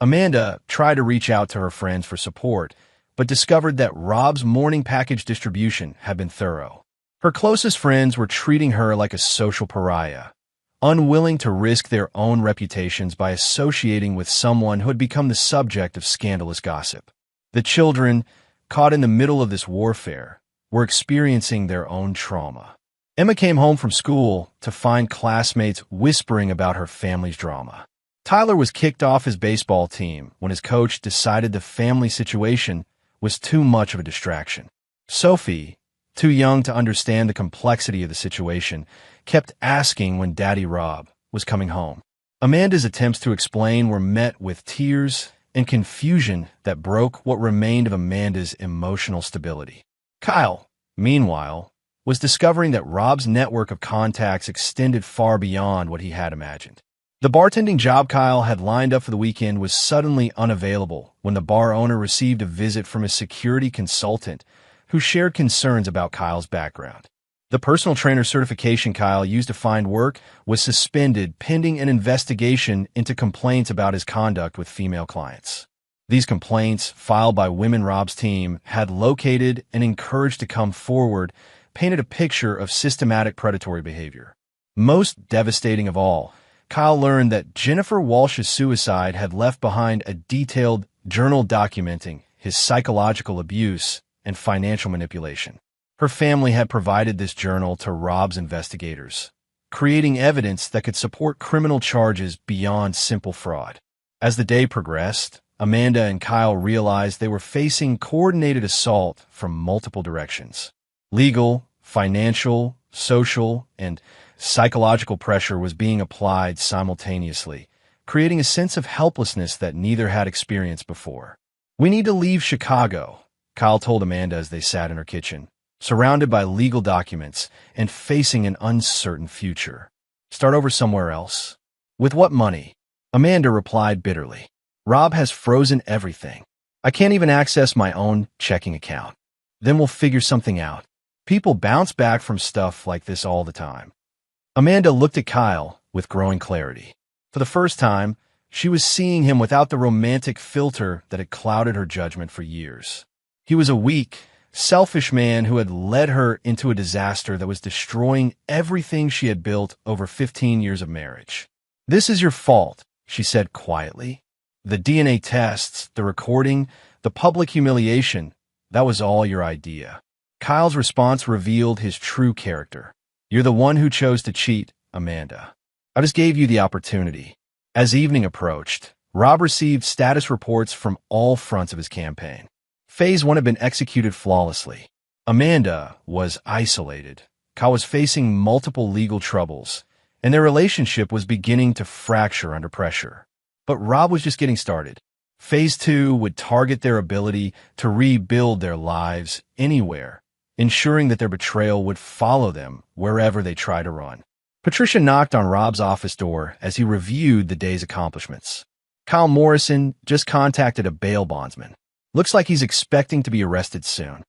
Amanda tried to reach out to her friends for support, but discovered that Rob's morning package distribution had been thorough. Her closest friends were treating her like a social pariah, unwilling to risk their own reputations by associating with someone who had become the subject of scandalous gossip. The children, caught in the middle of this warfare, were experiencing their own trauma. Emma came home from school to find classmates whispering about her family's drama. Tyler was kicked off his baseball team when his coach decided the family situation was too much of a distraction. Sophie, too young to understand the complexity of the situation, kept asking when Daddy Rob was coming home. Amanda's attempts to explain were met with tears and confusion that broke what remained of Amanda's emotional stability. Kyle, meanwhile, was discovering that Rob's network of contacts extended far beyond what he had imagined. The bartending job Kyle had lined up for the weekend was suddenly unavailable when the bar owner received a visit from a security consultant who shared concerns about Kyle's background. The personal trainer certification Kyle used to find work was suspended pending an investigation into complaints about his conduct with female clients. These complaints, filed by women Rob's team, had located and encouraged to come forward, painted a picture of systematic predatory behavior. Most devastating of all, Kyle learned that Jennifer Walsh's suicide had left behind a detailed journal documenting his psychological abuse and financial manipulation. Her family had provided this journal to Rob's investigators, creating evidence that could support criminal charges beyond simple fraud. As the day progressed, Amanda and Kyle realized they were facing coordinated assault from multiple directions. Legal, financial, social, and psychological pressure was being applied simultaneously, creating a sense of helplessness that neither had experienced before. "We need to leave Chicago," Kyle told Amanda as they sat in her kitchen, surrounded by legal documents and facing an uncertain future. "Start over somewhere else." "With what money?" Amanda replied bitterly. "Rob has frozen everything. I can't even access my own checking account." "Then we'll figure something out. People bounce back from stuff like this all the time." Amanda looked at Kyle with growing clarity. For the first time, she was seeing him without the romantic filter that had clouded her judgment for years. He was a weak, selfish man who had led her into a disaster that was destroying everything she had built over 15 years of marriage. "This is your fault," she said quietly. "The DNA tests, the recording, the public humiliation, that was all your idea." Kyle's response revealed his true character. "You're the one who chose to cheat, Amanda. I just gave you the opportunity." As evening approached, Rob received status reports from all fronts of his campaign. Phase 1 had been executed flawlessly. Amanda was isolated. Kyle was facing multiple legal troubles, and their relationship was beginning to fracture under pressure. But Rob was just getting started. Phase 2 would target their ability to rebuild their lives anywhere, ensuring that their betrayal would follow them wherever they try to run. Patricia knocked on Rob's office door as he reviewed the day's accomplishments. "Kyle Morrison just contacted a bail bondsman. Looks like he's expecting to be arrested soon."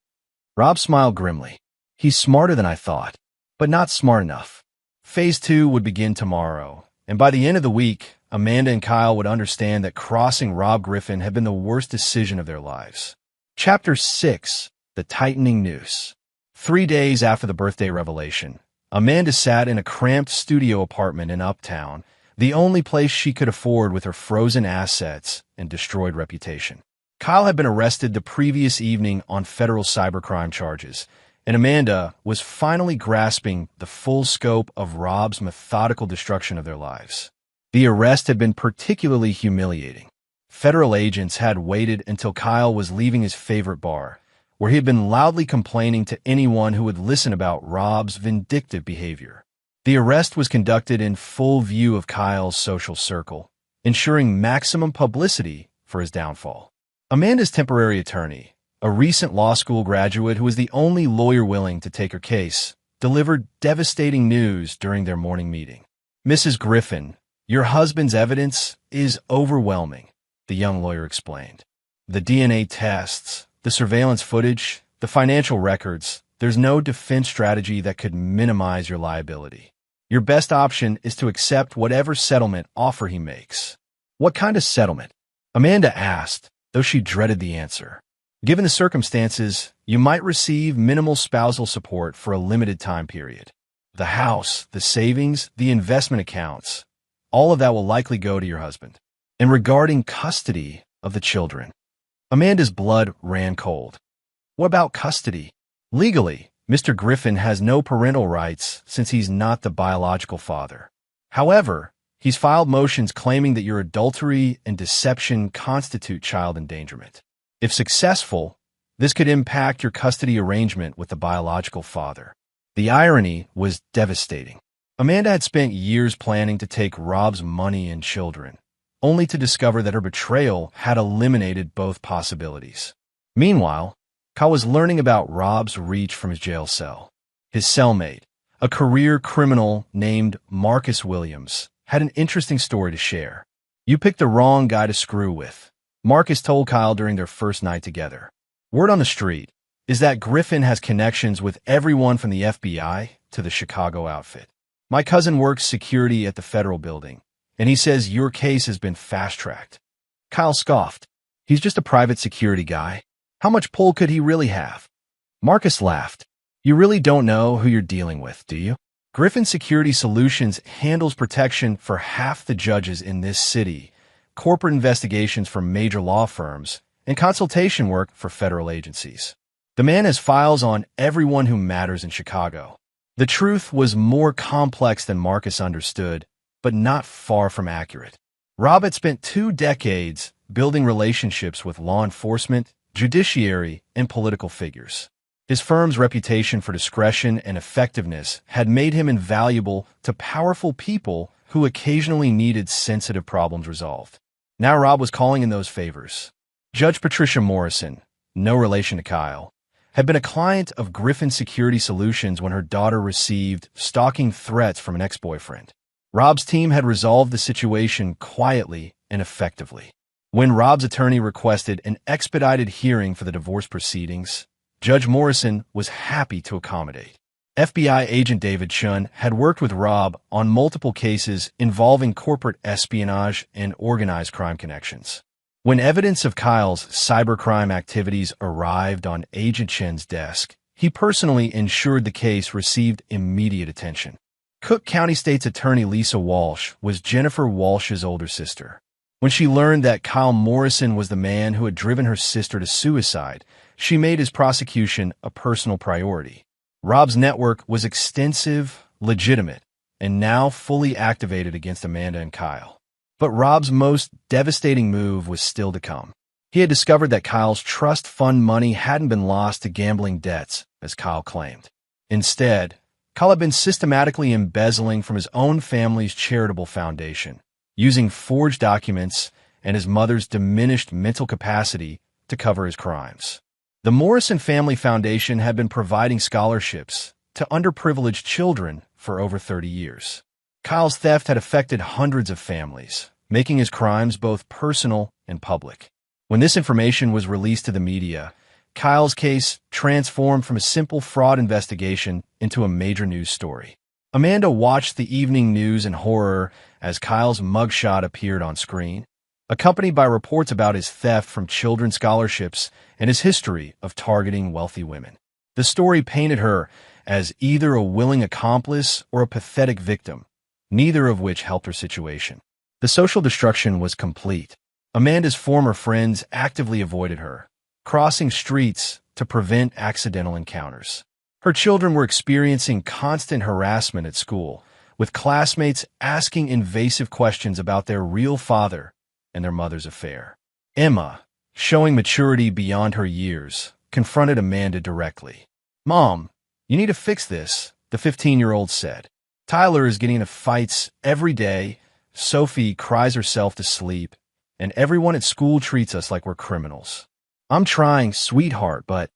Rob smiled grimly. "He's smarter than I thought, but not smart enough." Phase 2 would begin tomorrow, and by the end of the week, Amanda and Kyle would understand that crossing Rob Griffin had been the worst decision of their lives. Chapter 6: The Tightening Noose. 3 days after the birthday revelation, Amanda sat in a cramped studio apartment in Uptown, the only place she could afford with her frozen assets and destroyed reputation. Kyle had been arrested the previous evening on federal cybercrime charges, and Amanda was finally grasping the full scope of Rob's methodical destruction of their lives. The arrest had been particularly humiliating. Federal agents had waited until Kyle was leaving his favorite bar, where he had been loudly complaining to anyone who would listen about Rob's vindictive behavior. The arrest was conducted in full view of Kyle's social circle, ensuring maximum publicity for his downfall. Amanda's temporary attorney, a recent law school graduate who was the only lawyer willing to take her case, delivered devastating news during their morning meeting. "Mrs. Griffin, your husband's evidence is overwhelming," the young lawyer explained. "The DNA tests, the surveillance footage, the financial records, there's no defense strategy that could minimize your liability. Your best option is to accept whatever settlement offer he makes." "What kind of settlement?" Amanda asked, though she dreaded the answer. "Given the circumstances, you might receive minimal spousal support for a limited time period. The house, the savings, the investment accounts, all of that will likely go to your husband. And regarding custody of the children," Amanda's blood ran cold. "What about custody?" "Legally, Mr. Griffin has no parental rights since he's not the biological father. However, he's filed motions claiming that your adultery and deception constitute child endangerment. If successful, this could impact your custody arrangement with the biological father." The irony was devastating. Amanda had spent years planning to take Rob's money and children, only to discover that her betrayal had eliminated both possibilities. Meanwhile, Kyle was learning about Rob's reach from his jail cell. His cellmate, a career criminal named Marcus Williams, had an interesting story to share. "You picked the wrong guy to screw with," Marcus told Kyle during their first night together. "Word on the street, is that Griffin has connections with everyone from the FBI to the Chicago outfit. My cousin works security at the federal building, and he says your case has been fast-tracked. Kyle scoffed. He's just a private security guy. How much pull could he really have? Marcus laughed. You really don't know who you're dealing with, do you? Griffin Security Solutions handles protection for half the judges in this city, corporate investigations for major law firms, and consultation work for federal agencies. The man has files on everyone who matters in Chicago. The truth was more complex than Marcus understood, but not far from accurate. Rob had spent 2 decades building relationships with law enforcement, judiciary, and political figures. His firm's reputation for discretion and effectiveness had made him invaluable to powerful people who occasionally needed sensitive problems resolved. Now Rob was calling in those favors. Judge Patricia Morrison, no relation to Kyle, had been a client of Griffin Security Solutions when her daughter received stalking threats from an ex-boyfriend. Rob's team had resolved the situation quietly and effectively. When Rob's attorney requested an expedited hearing for the divorce proceedings, Judge Morrison was happy to accommodate. FBI agent David Chun had worked with Rob on multiple cases involving corporate espionage and organized crime connections. When evidence of Kyle's cybercrime activities arrived on Agent Chun's desk, he personally ensured the case received immediate attention. Cook County State's Attorney Lisa Walsh was Jennifer Walsh's older sister. When she learned that Kyle Morrison was the man who had driven her sister to suicide, she made his prosecution a personal priority. Rob's network was extensive, legitimate, and now fully activated against Amanda and Kyle. But Rob's most devastating move was still to come. He had discovered that Kyle's trust fund money hadn't been lost to gambling debts, as Kyle claimed. Instead, Kyle had been systematically embezzling from his own family's charitable foundation, using forged documents and his mother's diminished mental capacity to cover his crimes. The Morrison Family Foundation had been providing scholarships to underprivileged children for over 30 years. Kyle's theft had affected hundreds of families, making his crimes both personal and public. When this information was released to the media, Kyle's case transformed from a simple fraud investigation into a major news story. Amanda watched the evening news in horror as Kyle's mugshot appeared on screen, accompanied by reports about his theft from children's scholarships and his history of targeting wealthy women. The story painted her as either a willing accomplice or a pathetic victim, neither of which helped her situation. The social destruction was complete. Amanda's former friends actively avoided her, crossing streets to prevent accidental encounters. Her children were experiencing constant harassment at school, with classmates asking invasive questions about their real father and their mother's affair. Emma, showing maturity beyond her years, confronted Amanda directly. "Mom, you need to fix this," the 15-year-old said. "Tyler is getting into fights every day, Sophie cries herself to sleep, and everyone at school treats us like we're criminals. I'm trying, sweetheart, but..."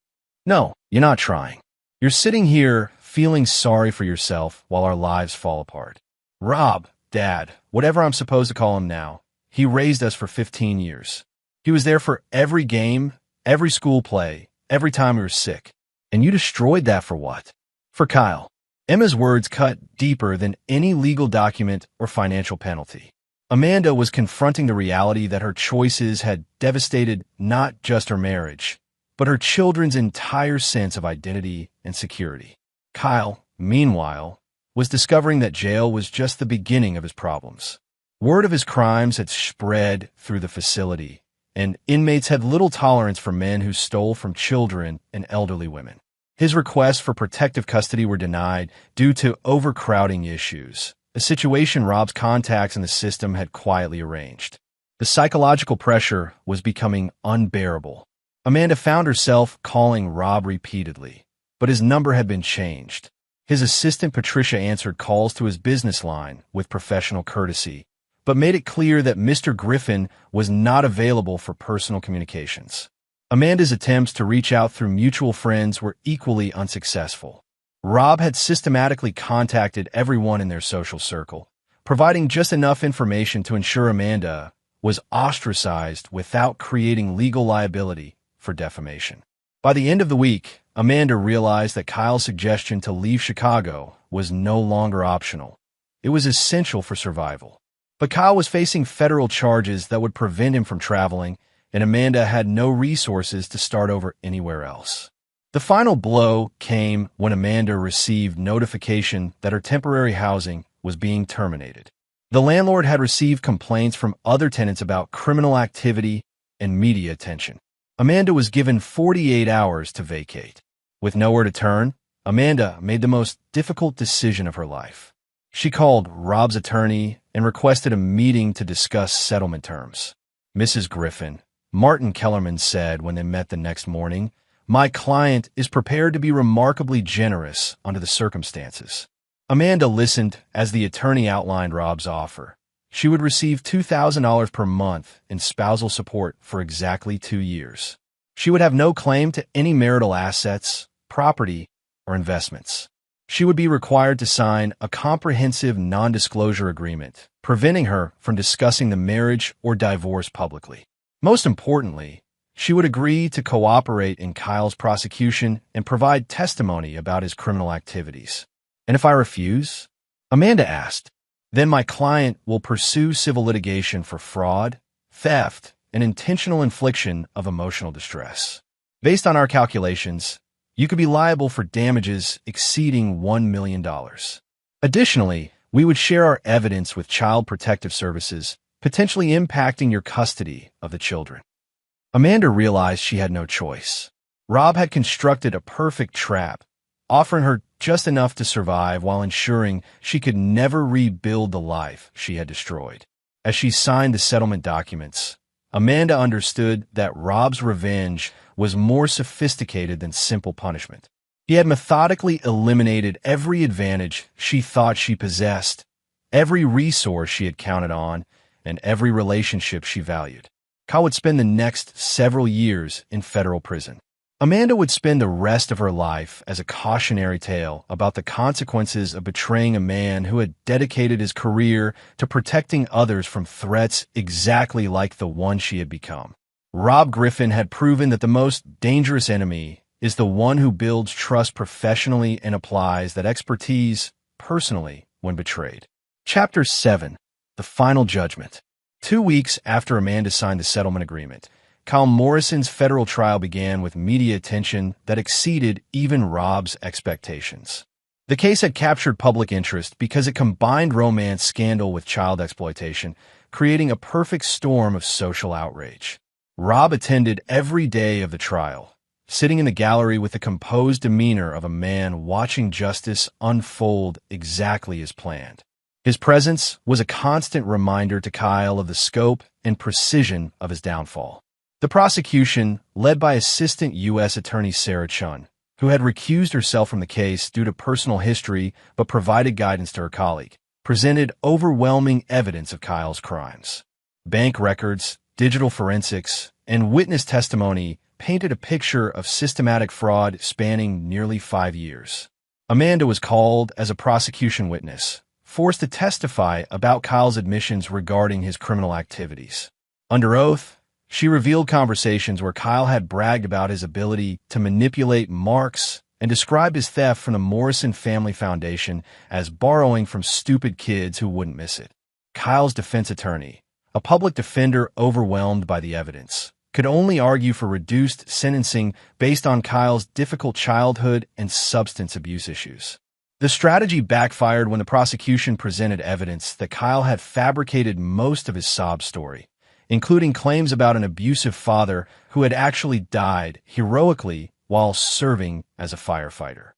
"No, you're not trying. You're sitting here feeling sorry for yourself while our lives fall apart." Rob, Dad, whatever I'm supposed to call him now, he raised us for 15 years. He was there for every game, every school play, every time we were sick. And you destroyed that for what? For Kyle. Emma's words cut deeper than any legal document or financial penalty. Amanda was confronting the reality that her choices had devastated not just her marriage, but her children's entire sense of identity and security. Kyle, meanwhile, was discovering that jail was just the beginning of his problems. Word of his crimes had spread through the facility, and inmates had little tolerance for men who stole from children and elderly women. His requests for protective custody were denied due to overcrowding issues, a situation Rob's contacts in the system had quietly arranged. The psychological pressure was becoming unbearable. Amanda found herself calling Rob repeatedly, but his number had been changed. His assistant Patricia answered calls to his business line with professional courtesy, but made it clear that Mr. Griffin was not available for personal communications. Amanda's attempts to reach out through mutual friends were equally unsuccessful. Rob had systematically contacted everyone in their social circle, providing just enough information to ensure Amanda was ostracized without creating legal liability for defamation. By the end of the week, Amanda realized that Kyle's suggestion to leave Chicago was no longer optional. It was essential for survival. But Kyle was facing federal charges that would prevent him from traveling, and Amanda had no resources to start over anywhere else. The final blow came when Amanda received notification that her temporary housing was being terminated. The landlord had received complaints from other tenants about criminal activity and media attention. Amanda was given 48 hours to vacate. With nowhere to turn, Amanda made the most difficult decision of her life. She called Rob's attorney and requested a meeting to discuss settlement terms. Mrs. Griffin, Martin Kellerman said when they met the next morning, "My client is prepared to be remarkably generous under the circumstances." Amanda listened as the attorney outlined Rob's offer. She would receive $2,000 per month in spousal support for exactly 2 years. She would have no claim to any marital assets, property, or investments. She would be required to sign a comprehensive non-disclosure agreement, preventing her from discussing the marriage or divorce publicly. Most importantly, she would agree to cooperate in Kyle's prosecution and provide testimony about his criminal activities. "And if I refuse?" Amanda asked. "Then my client will pursue civil litigation for fraud, theft, and intentional infliction of emotional distress. Based on our calculations, you could be liable for damages exceeding $1 million. Additionally, we would share our evidence with Child Protective Services, potentially impacting your custody of the children." Amanda realized she had no choice. Rob had constructed a perfect trap, offering her just enough to survive while ensuring she could never rebuild the life she had destroyed. As she signed the settlement documents, Amanda understood that Rob's revenge was more sophisticated than simple punishment. He had methodically eliminated every advantage she thought she possessed, every resource she had counted on, and every relationship she valued. Kyle would spend the next several years in federal prison. Amanda would spend the rest of her life as a cautionary tale about the consequences of betraying a man who had dedicated his career to protecting others from threats exactly like the one she had become. Rob Griffin had proven that the most dangerous enemy is the one who builds trust professionally and applies that expertise personally when betrayed. Chapter 7. The Final Judgment. 2 weeks after Amanda signed the settlement agreement, Kyle Morrison's federal trial began with media attention that exceeded even Rob's expectations. The case had captured public interest because it combined romance scandal with child exploitation, creating a perfect storm of social outrage. Rob attended every day of the trial, sitting in the gallery with the composed demeanor of a man watching justice unfold exactly as planned. His presence was a constant reminder to Kyle of the scope and precision of his downfall. The prosecution, led by Assistant U.S. Attorney Sarah Chun, who had recused herself from the case due to personal history but provided guidance to her colleague, presented overwhelming evidence of Kyle's crimes. Bank records, digital forensics, and witness testimony painted a picture of systematic fraud spanning nearly 5 years. Amanda was called as a prosecution witness, forced to testify about Kyle's admissions regarding his criminal activities. Under oath, she revealed conversations where Kyle had bragged about his ability to manipulate marks and described his theft from the Morrison Family Foundation as borrowing from stupid kids who wouldn't miss it. Kyle's defense attorney, a public defender overwhelmed by the evidence, could only argue for reduced sentencing based on Kyle's difficult childhood and substance abuse issues. The strategy backfired when the prosecution presented evidence that Kyle had fabricated most of his sob story, including claims about an abusive father who had actually died heroically while serving as a firefighter.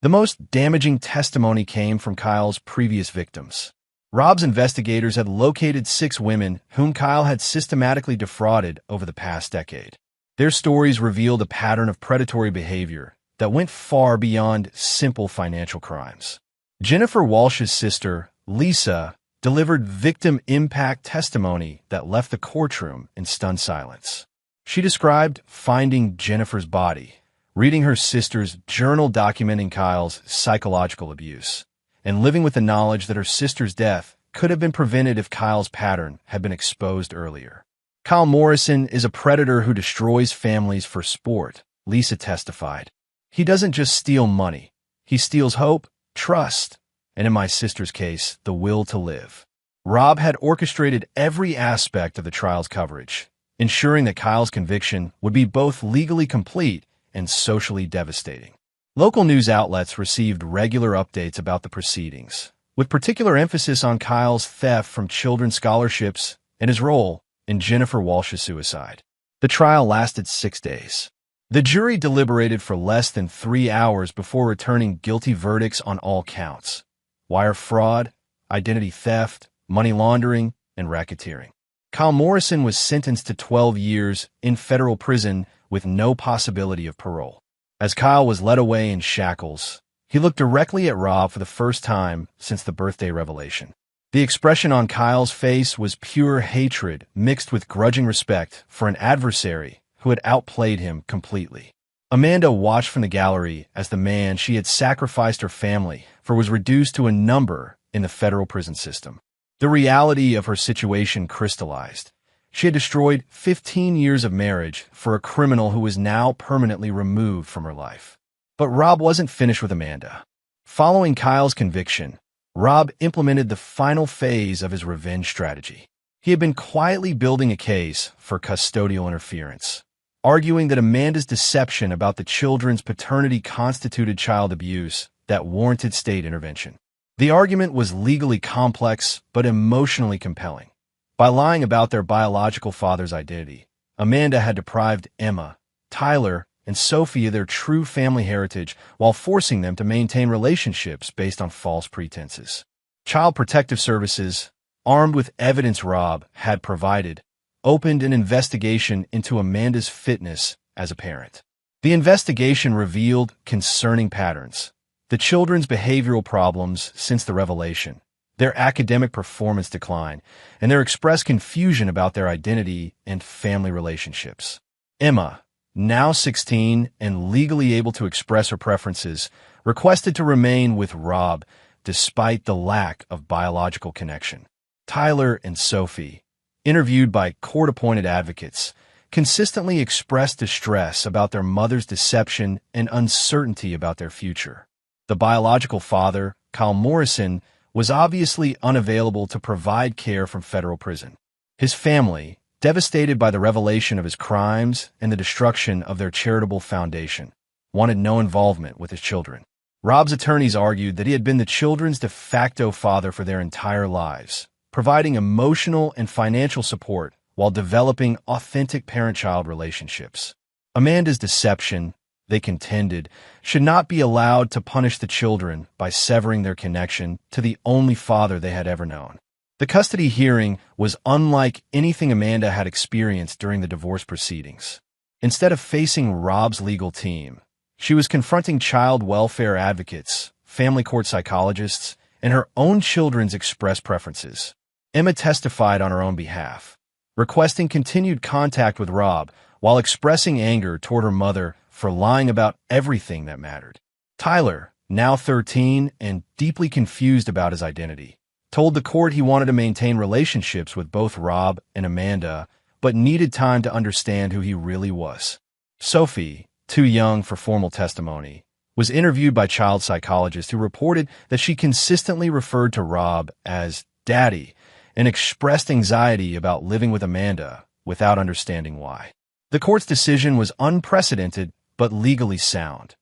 The most damaging testimony came from Kyle's previous victims. Rob's investigators had located 6 women whom Kyle had systematically defrauded over the past decade. Their stories revealed a pattern of predatory behavior that went far beyond simple financial crimes. Jennifer Walsh's sister, Lisa, delivered victim impact testimony that left the courtroom in stunned silence. She described finding Jennifer's body, reading her sister's journal documenting Kyle's psychological abuse, and living with the knowledge that her sister's death could have been prevented if Kyle's pattern had been exposed earlier. Kyle Morrison is a predator who destroys families for sport, Lisa testified. He doesn't just steal money. He steals hope, trust, and in my sister's case, the will to live. Rob had orchestrated every aspect of the trial's coverage, ensuring that Kyle's conviction would be both legally complete and socially devastating. Local news outlets received regular updates about the proceedings, with particular emphasis on Kyle's theft from children's scholarships and his role in Jennifer Walsh's suicide. The trial lasted 6 days. The jury deliberated for less than 3 hours before returning guilty verdicts on all counts: wire fraud, identity theft, money laundering, and racketeering. Kyle Morrison was sentenced to 12 years in federal prison with no possibility of parole. As Kyle was led away in shackles, he looked directly at Rob for the first time since the birthday revelation. The expression on Kyle's face was pure hatred mixed with grudging respect for an adversary who had outplayed him completely. Amanda watched from the gallery as the man she had sacrificed her family for was reduced to a number in the federal prison system. The reality of her situation crystallized. She had destroyed 15 years of marriage for a criminal who was now permanently removed from her life. But Rob wasn't finished with Amanda. Following Kyle's conviction, Rob implemented the final phase of his revenge strategy. He had been quietly building a case for custodial interference, arguing that Amanda's deception about the children's paternity constituted child abuse that warranted state intervention. The argument was legally complex but emotionally compelling. By lying about their biological father's identity, Amanda had deprived Emma, Tyler, and Sophie of their true family heritage while forcing them to maintain relationships based on false pretenses. Child Protective Services, armed with evidence Rob had provided, opened an investigation into Amanda's fitness as a parent. The investigation revealed concerning patterns: the children's behavioral problems since the revelation, their academic performance decline, and their expressed confusion about their identity and family relationships. Emma, now 16 and legally able to express her preferences, requested to remain with Rob despite the lack of biological connection. Tyler and Sophie, interviewed by court-appointed advocates, consistently expressed distress about their mother's deception and uncertainty about their future. The biological father, Kyle Morrison, was obviously unavailable to provide care from federal prison. His family, devastated by the revelation of his crimes and the destruction of their charitable foundation, wanted no involvement with his children. Rob's attorneys argued that he had been the children's de facto father for their entire lives, providing emotional and financial support while developing authentic parent-child relationships. Amanda's deception, they contended, should not be allowed to punish the children by severing their connection to the only father they had ever known. The custody hearing was unlike anything Amanda had experienced during the divorce proceedings. Instead of facing Rob's legal team, she was confronting child welfare advocates, family court psychologists, and her own children's expressed preferences. Emma testified on her own behalf, requesting continued contact with Rob while expressing anger toward her mother for lying about everything that mattered. Tyler, now 13 and deeply confused about his identity, told the court he wanted to maintain relationships with both Rob and Amanda, but needed time to understand who he really was. Sophie, too young for formal testimony, was interviewed by child psychologists who reported that she consistently referred to Rob as Daddy and expressed anxiety about living with Amanda without understanding why. The court's decision was unprecedented but legally sound.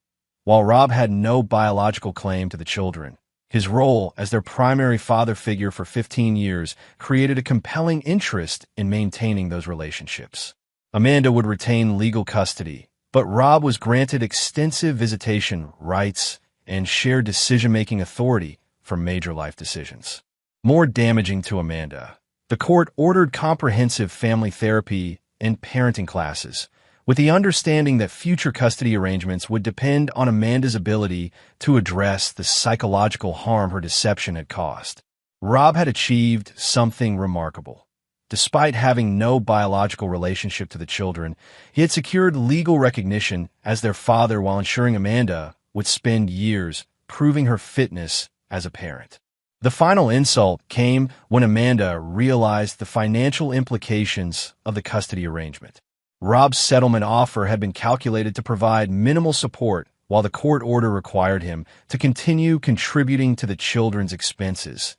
While Rob had no biological claim to the children, his role as their primary father figure for 15 years created a compelling interest in maintaining those relationships. Amanda would retain legal custody, but Rob was granted extensive visitation rights and shared decision-making authority for major life decisions. More damaging to Amanda, the court ordered comprehensive family therapy and parenting classes, with the understanding that future custody arrangements would depend on Amanda's ability to address the psychological harm her deception had caused. Rob had achieved something remarkable. Despite having no biological relationship to the children, he had secured legal recognition as their father while ensuring Amanda would spend years proving her fitness as a parent. The final insult came when Amanda realized the financial implications of the custody arrangement. Rob's settlement offer had been calculated to provide minimal support, while the court order required him to continue contributing to the children's expenses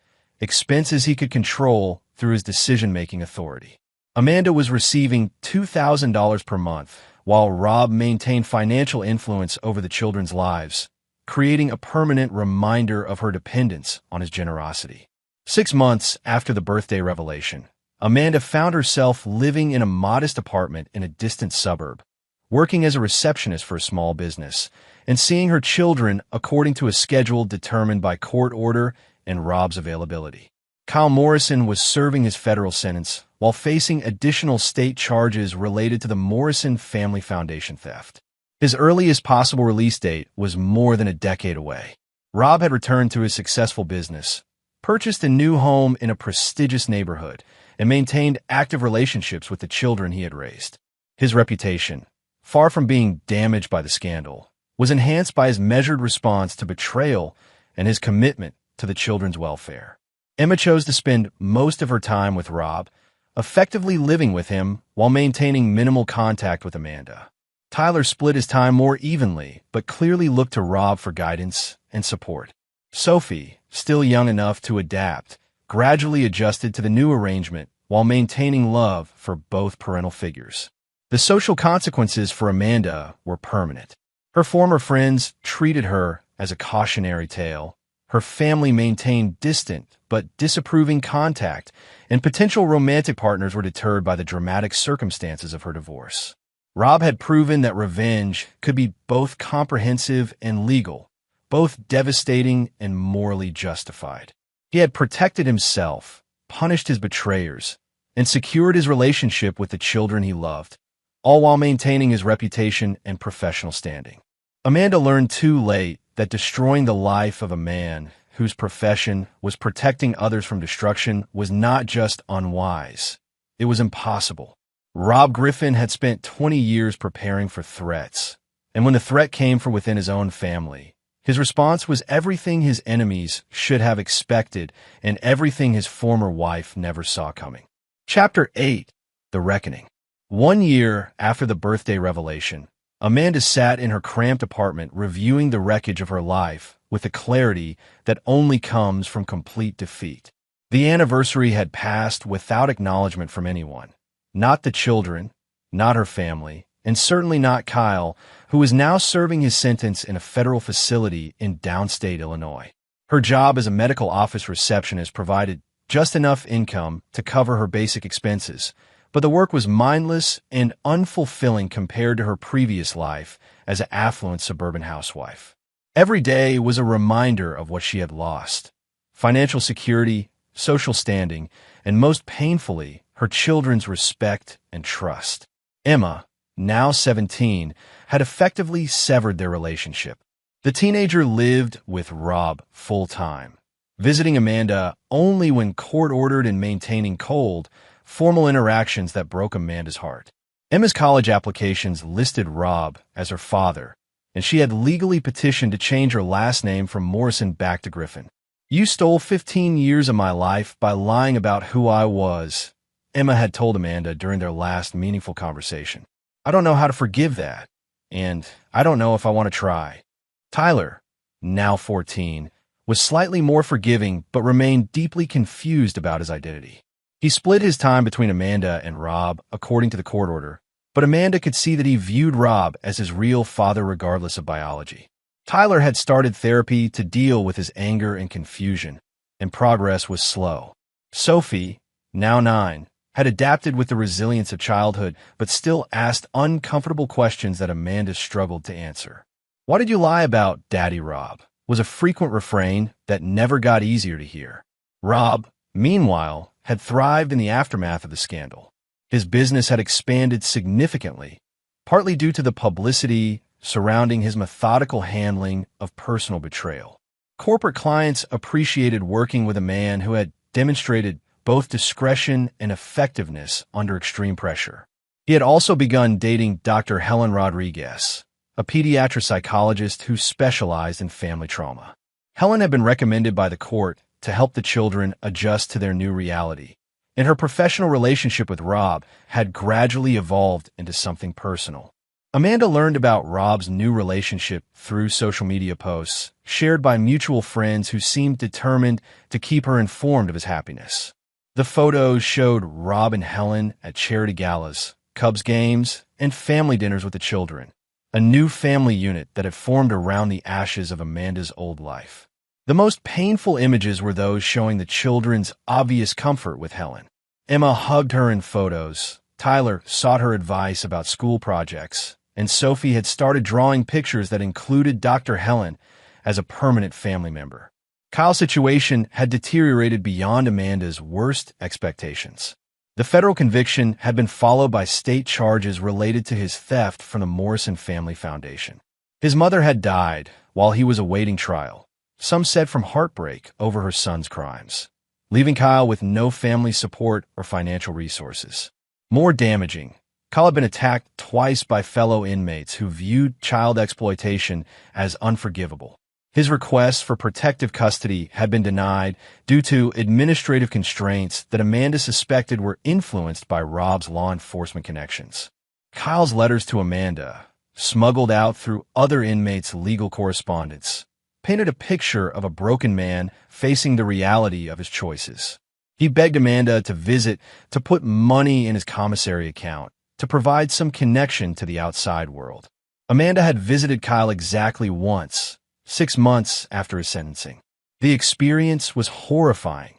he could control through his decision-making authority. Amanda was receiving $2,000 per month, while Rob maintained financial influence over the children's lives, creating a permanent reminder of her dependence on his generosity. 6 months after the birthday revelation, Amanda found herself living in a modest apartment in a distant suburb, working as a receptionist for a small business, and seeing her children according to a schedule determined by court order and Rob's availability. Kyle Morrison was serving his federal sentence while facing additional state charges related to the Morrison Family Foundation theft. His earliest possible release date was more than a decade away. Rob had returned to his successful business, purchased a new home in a prestigious neighborhood, and maintained active relationships with the children he had raised. His reputation, far from being damaged by the scandal, was enhanced by his measured response to betrayal and his commitment to the children's welfare. Emma chose to spend most of her time with Rob, effectively living with him while maintaining minimal contact with Amanda. Tyler split his time more evenly, but clearly looked to Rob for guidance and support. Sophie, still young enough to adapt, gradually adjusted to the new arrangement while maintaining love for both parental figures. The social consequences for Amanda were permanent. Her former friends treated her as a cautionary tale. Her family maintained distant but disapproving contact, and potential romantic partners were deterred by the dramatic circumstances of her divorce. Rob had proven that revenge could be both comprehensive and legal, both devastating and morally justified. He had protected himself, punished his betrayers, and secured his relationship with the children he loved, all while maintaining his reputation and professional standing. Amanda learned too late that destroying the life of a man whose profession was protecting others from destruction was not just unwise, it was impossible. Rob Griffin had spent 20 years preparing for threats, and when the threat came from within his own family, his response was everything his enemies should have expected and everything his former wife never saw coming. Chapter 8: The Reckoning. 1 year after the birthday revelation, Amanda sat in her cramped apartment reviewing the wreckage of her life with a clarity that only comes from complete defeat. The anniversary had passed without acknowledgement from anyone. Not the children, not her family, and certainly not Kyle, who was now serving his sentence in a federal facility in downstate Illinois. Her job as a medical office receptionist provided just enough income to cover her basic expenses, but the work was mindless and unfulfilling compared to her previous life as an affluent suburban housewife. Every day was a reminder of what she had lost: financial security, social standing, and most painfully, her children's respect and trust. Emma, now 17, had effectively severed their relationship. The teenager lived with Rob full-time, visiting Amanda only when court-ordered and maintaining cold, formal interactions that broke Amanda's heart. Emma's college applications listed Rob as her father, and she had legally petitioned to change her last name from Morrison back to Griffin. "You stole 15 years of my life by lying about who I was," Emma had told Amanda during their last meaningful conversation. "I don't know how to forgive that, and I don't know if I want to try." Tyler, now 14, was slightly more forgiving but remained deeply confused about his identity. He split his time between Amanda and Rob according to the court order, but Amanda could see that he viewed Rob as his real father regardless of biology. Tyler had started therapy to deal with his anger and confusion, and progress was slow. Sophie, now 9, had adapted with the resilience of childhood, but still asked uncomfortable questions that Amanda struggled to answer. "Why did you lie about Daddy Rob?" was a frequent refrain that never got easier to hear. Rob, meanwhile, had thrived in the aftermath of the scandal. His business had expanded significantly, partly due to the publicity surrounding his methodical handling of personal betrayal. Corporate clients appreciated working with a man who had demonstrated both discretion and effectiveness under extreme pressure. He had also begun dating Dr. Helen Rodriguez, a pediatric psychologist who specialized in family trauma. Helen had been recommended by the court to help the children adjust to their new reality, and her professional relationship with Rob had gradually evolved into something personal. Amanda learned about Rob's new relationship through social media posts shared by mutual friends who seemed determined to keep her informed of his happiness. The photos showed Rob and Helen at charity galas, Cubs games, and family dinners with the children, a new family unit that had formed around the ashes of Amanda's old life. The most painful images were those showing the children's obvious comfort with Helen. Emma hugged her in photos, Tyler sought her advice about school projects, and Sophie had started drawing pictures that included Dr. Helen as a permanent family member. Kyle's situation had deteriorated beyond Amanda's worst expectations. The federal conviction had been followed by state charges related to his theft from the Morrison Family Foundation. His mother had died while he was awaiting trial, some said from heartbreak over her son's crimes, leaving Kyle with no family support or financial resources. More damaging, Kyle had been attacked twice by fellow inmates who viewed child exploitation as unforgivable. His requests for protective custody had been denied due to administrative constraints that Amanda suspected were influenced by Rob's law enforcement connections. Kyle's letters to Amanda, smuggled out through other inmates' legal correspondence, painted a picture of a broken man facing the reality of his choices. He begged Amanda to visit, to put money in his commissary account, to provide some connection to the outside world. Amanda had visited Kyle exactly once, 6 months after his sentencing. The experience was horrifying.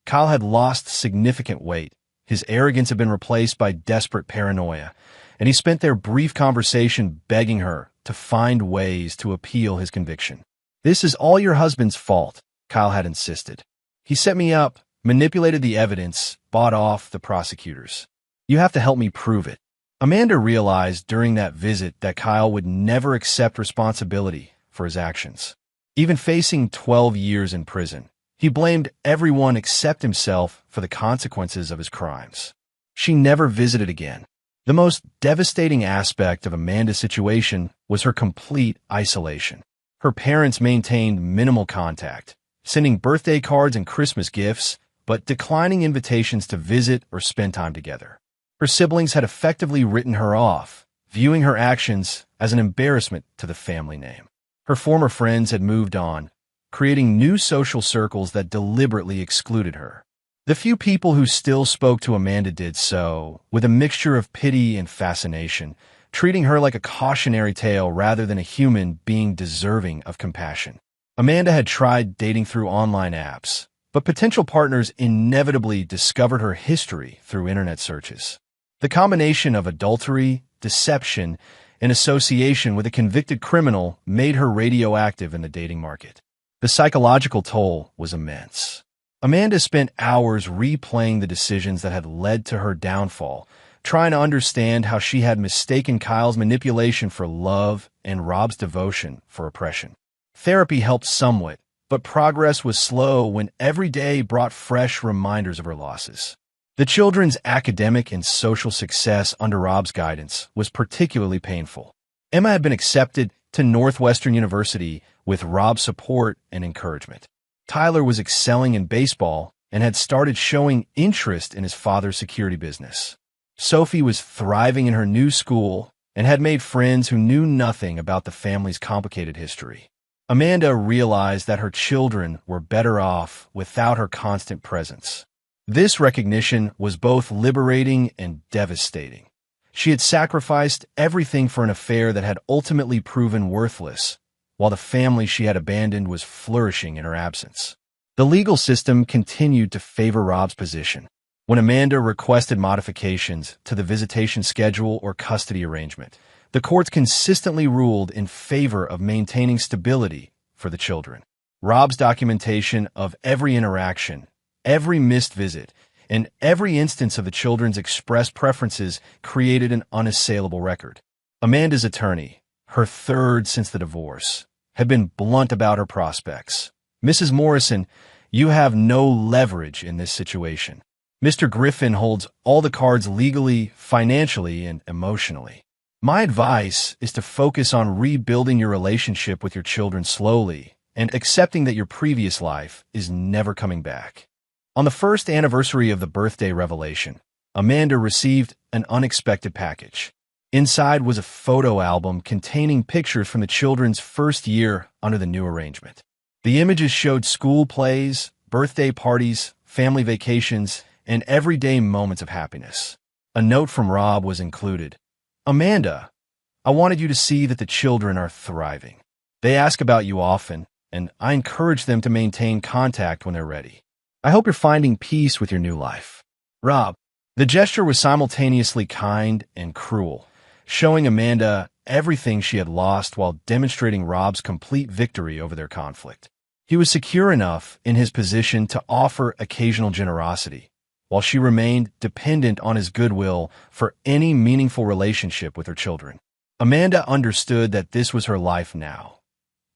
Kyle had lost significant weight. His arrogance had been replaced by desperate paranoia, and he spent their brief conversation begging her to find ways to appeal his conviction. "This is all your husband's fault," Kyle had insisted. "He set me up, manipulated the evidence, bought off the prosecutors. You have to help me prove it." Amanda realized during that visit that Kyle would never accept responsibility for his actions. Even facing 12 years in prison, he blamed everyone except himself for the consequences of his crimes. She never visited again. The most devastating aspect of Amanda's situation was her complete isolation. Her parents maintained minimal contact, sending birthday cards and Christmas gifts, but declining invitations to visit or spend time together. Her siblings had effectively written her off, viewing her actions as an embarrassment to the family name. Her former friends had moved on, creating new social circles that deliberately excluded her. The few people who still spoke to Amanda did so with a mixture of pity and fascination, treating her like a cautionary tale rather than a human being deserving of compassion. Amanda had tried dating through online apps, but potential partners inevitably discovered her history through internet searches. The combination of adultery, deception, and association with a convicted criminal made her radioactive in the dating market. The psychological toll was immense. Amanda spent hours replaying the decisions that had led to her downfall, trying to understand how she had mistaken Kyle's manipulation for love and Rob's devotion for oppression. Therapy helped somewhat, but progress was slow when every day brought fresh reminders of her losses. The children's academic and social success under Rob's guidance was particularly painful. Emma had been accepted to Northwestern University with Rob's support and encouragement. Tyler was excelling in baseball and had started showing interest in his father's security business. Sophie was thriving in her new school and had made friends who knew nothing about the family's complicated history. Amanda realized that her children were better off without her constant presence. This recognition was both liberating and devastating. She had sacrificed everything for an affair that had ultimately proven worthless, while the family she had abandoned was flourishing in her absence. The legal system continued to favor Rob's position. When Amanda requested modifications to the visitation schedule or custody arrangement, the courts consistently ruled in favor of maintaining stability for the children. Rob's documentation of every interaction, every missed visit, and every instance of the children's expressed preferences created an unassailable record. Amanda's attorney, her third since the divorce, had been blunt about her prospects. "Mrs. Morrison, you have no leverage in this situation. Mr. Griffin holds all the cards legally, financially, and emotionally. My advice is to focus on rebuilding your relationship with your children slowly and accepting that your previous life is never coming back." On the first anniversary of the birthday revelation, Amanda received an unexpected package. Inside was a photo album containing pictures from the children's first year under the new arrangement. The images showed school plays, birthday parties, family vacations, and everyday moments of happiness. A note from Rob was included. "Amanda, I wanted you to see that the children are thriving. They ask about you often, and I encourage them to maintain contact when they're ready. I hope you're finding peace with your new life. Rob." The gesture was simultaneously kind and cruel, showing Amanda everything she had lost while demonstrating Rob's complete victory over their conflict. He was secure enough in his position to offer occasional generosity, while she remained dependent on his goodwill for any meaningful relationship with her children. Amanda understood that this was her life now,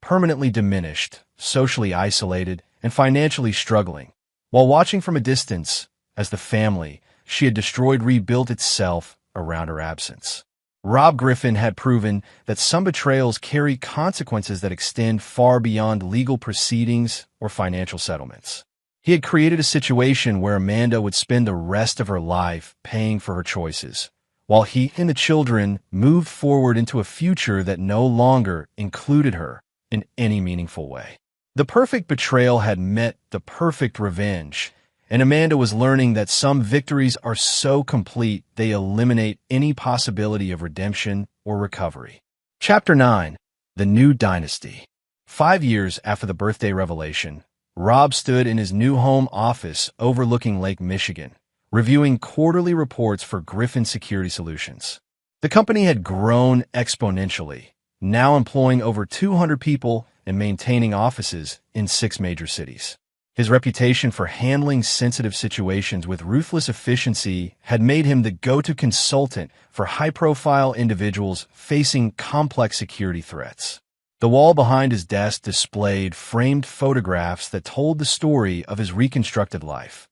permanently diminished, socially isolated, and financially struggling. While watching from a distance, as the family she had destroyed rebuilt itself around her absence. Rob Griffin had proven that some betrayals carry consequences that extend far beyond legal proceedings or financial settlements. He had created a situation where Amanda would spend the rest of her life paying for her choices, while he and the children moved forward into a future that no longer included her in any meaningful way. The perfect betrayal had met the perfect revenge, and Amanda was learning that some victories are so complete they eliminate any possibility of redemption or recovery. Chapter 9. The New Dynasty. 5 years after the birthday revelation, Rob stood in his new home office overlooking Lake Michigan, reviewing quarterly reports for Griffin Security Solutions. The company had grown exponentially, now employing over 200 people and maintaining offices in 6 major cities. His reputation for handling sensitive situations with ruthless efficiency had made him the go-to consultant for high-profile individuals facing complex security threats. The wall behind his desk displayed framed photographs that told the story of his reconstructed life.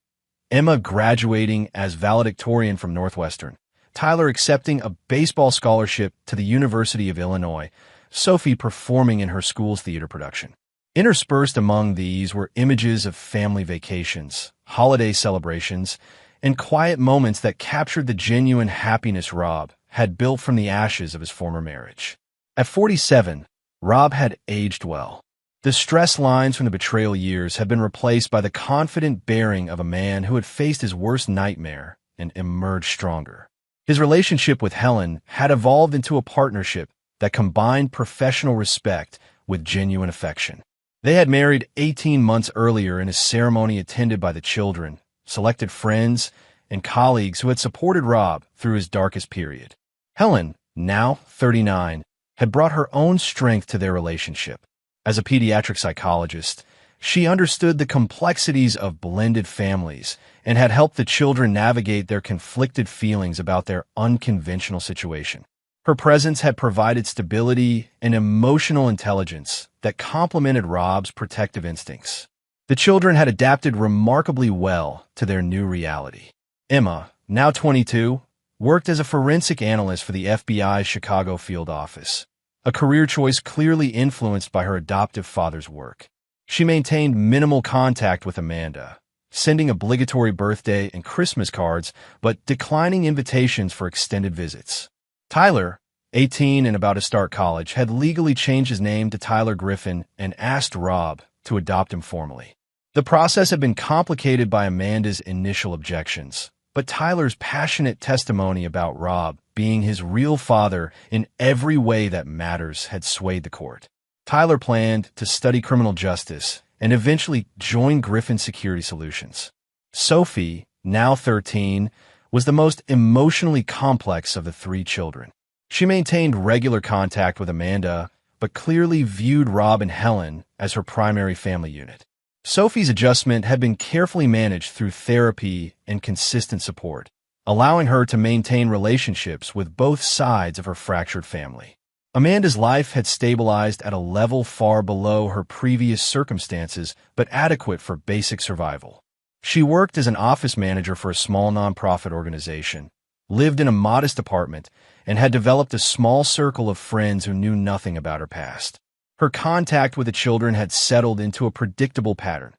Emma graduating as valedictorian from Northwestern, Tyler accepting a baseball scholarship to the University of Illinois, Sophie performing in her school's theater production. Interspersed among these were images of family vacations, holiday celebrations, and quiet moments that captured the genuine happiness Rob had built from the ashes of his former marriage. At 47, Rob had aged well. The stress lines from the betrayal years had been replaced by the confident bearing of a man who had faced his worst nightmare and emerged stronger. His relationship with Helen had evolved into a partnership that combined professional respect with genuine affection. They had married 18 months earlier in a ceremony attended by the children, selected friends, and colleagues who had supported Rob through his darkest period. Helen, now 39, had brought her own strength to their relationship. As a pediatric psychologist, she understood the complexities of blended families and had helped the children navigate their conflicted feelings about their unconventional situation. Her presence had provided stability and emotional intelligence that complemented Rob's protective instincts. The children had adapted remarkably well to their new reality. Emma, now 22, worked as a forensic analyst for the FBI's Chicago field office, a career choice clearly influenced by her adoptive father's work. She maintained minimal contact with Amanda, sending obligatory birthday and Christmas cards, but declining invitations for extended visits. Tyler, 18 and about to start college, had legally changed his name to Tyler Griffin and asked Rob to adopt him formally. The process had been complicated by Amanda's initial objections, but Tyler's passionate testimony about Rob being his real father in every way that matters had swayed the court. Tyler planned to study criminal justice and eventually join Griffin Security Solutions. Sophie, now 13, was the most emotionally complex of the 3 children. She maintained regular contact with Amanda, but clearly viewed Rob and Helen as her primary family unit. Sophie's adjustment had been carefully managed through therapy and consistent support, allowing her to maintain relationships with both sides of her fractured family. Amanda's life had stabilized at a level far below her previous circumstances, but adequate for basic survival. She worked as an office manager for a small nonprofit organization, lived in a modest apartment, and had developed a small circle of friends who knew nothing about her past. Her contact with the children had settled into a predictable pattern.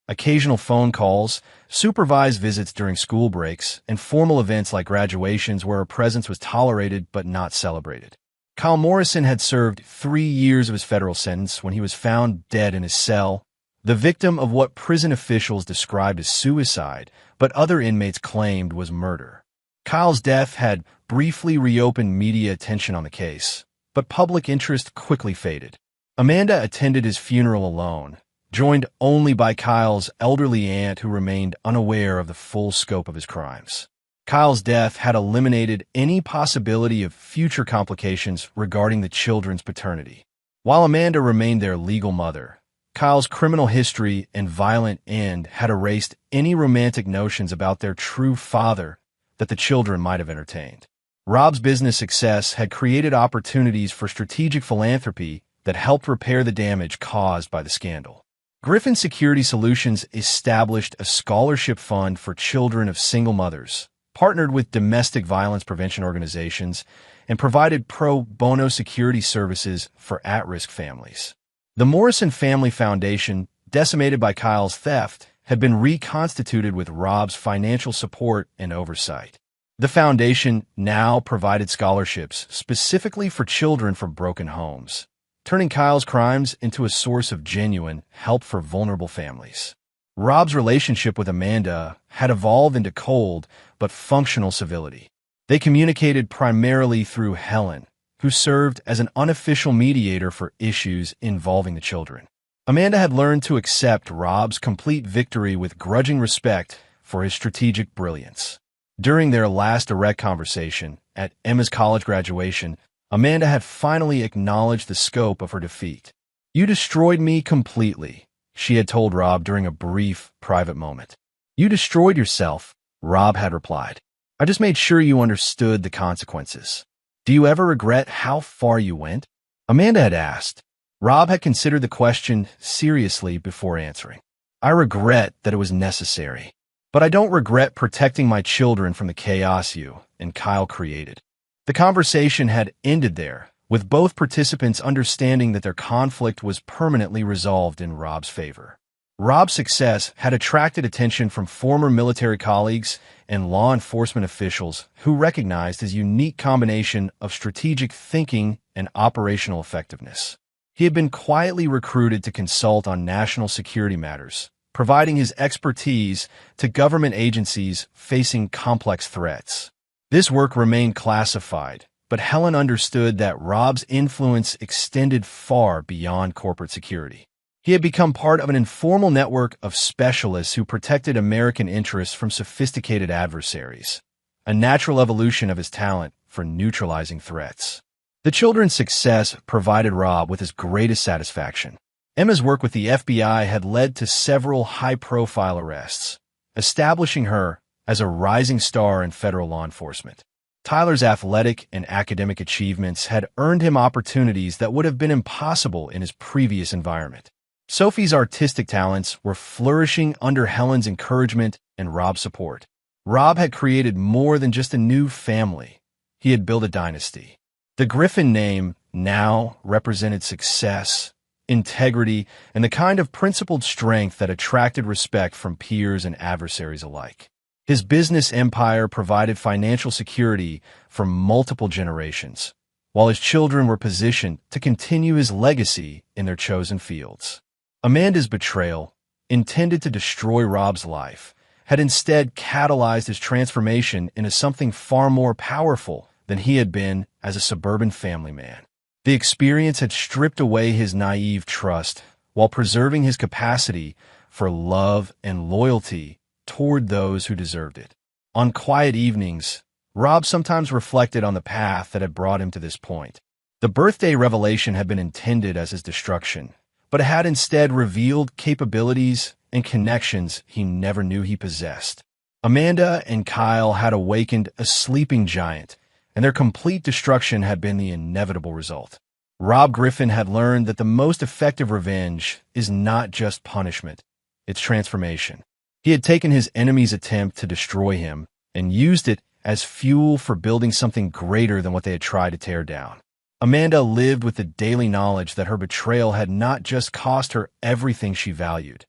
Occasional phone calls, supervised visits during school breaks, and formal events like graduations where her presence was tolerated but not celebrated. Kyle Morrison had served 3 years of his federal sentence when he was found dead in his cell, the victim of what prison officials described as suicide, but other inmates claimed was murder. Kyle's death had briefly reopened media attention on the case, but public interest quickly faded. Amanda attended his funeral alone, joined only by Kyle's elderly aunt who remained unaware of the full scope of his crimes. Kyle's death had eliminated any possibility of future complications regarding the children's paternity. While Amanda remained their legal mother, Kyle's criminal history and violent end had erased any romantic notions about their true father that the children might have entertained. Rob's business success had created opportunities for strategic philanthropy that helped repair the damage caused by the scandal. Griffin Security Solutions established a scholarship fund for children of single mothers, partnered with domestic violence prevention organizations, and provided pro bono security services for at-risk families. The Morrison Family Foundation, decimated by Kyle's theft, had been reconstituted with Rob's financial support and oversight. The foundation now provided scholarships specifically for children from broken homes, turning Kyle's crimes into a source of genuine help for vulnerable families. Rob's relationship with Amanda had evolved into cold but functional civility. They communicated primarily through Helen, who served as an unofficial mediator for issues involving the children. Amanda had learned to accept Rob's complete victory with grudging respect for his strategic brilliance. During their last direct conversation at Emma's college graduation, Amanda had finally acknowledged the scope of her defeat. "You destroyed me completely," she had told Rob during a brief, private moment. "You destroyed yourself," Rob had replied. "I just made sure you understood the consequences. Do you ever regret how far you went?" Amanda had asked. Rob had considered the question seriously before answering. "I regret that it was necessary, but I don't regret protecting my children from the chaos you and Kyle created." The conversation had ended there, with both participants understanding that their conflict was permanently resolved in Rob's favor. Rob's success had attracted attention from former military colleagues and law enforcement officials who recognized his unique combination of strategic thinking and operational effectiveness. He had been quietly recruited to consult on national security matters, providing his expertise to government agencies facing complex threats. This work remained classified, but Helen understood that Rob's influence extended far beyond corporate security. He had become part of an informal network of specialists who protected American interests from sophisticated adversaries, a natural evolution of his talent for neutralizing threats. The children's success provided Rob with his greatest satisfaction. Emma's work with the FBI had led to several high-profile arrests, establishing her as a rising star in federal law enforcement. Tyler's athletic and academic achievements had earned him opportunities that would have been impossible in his previous environment. Sophie's artistic talents were flourishing under Helen's encouragement and Rob's support. Rob had created more than just a new family. He had built a dynasty. The Griffin name now represented success, integrity, and the kind of principled strength that attracted respect from peers and adversaries alike. His business empire provided financial security for multiple generations, while his children were positioned to continue his legacy in their chosen fields. Amanda's betrayal, intended to destroy Rob's life, had instead catalyzed his transformation into something far more powerful than he had been as a suburban family man. The experience had stripped away his naive trust while preserving his capacity for love and loyalty toward those who deserved it. On quiet evenings, Rob sometimes reflected on the path that had brought him to this point. The birthday revelation had been intended as his destruction, but it had instead revealed capabilities and connections he never knew he possessed. Amanda and Kyle had awakened a sleeping giant, and their complete destruction had been the inevitable result. Rob Griffin had learned that the most effective revenge is not just punishment, it's transformation. He had taken his enemy's attempt to destroy him and used it as fuel for building something greater than what they had tried to tear down. Amanda lived with the daily knowledge that her betrayal had not just cost her everything she valued.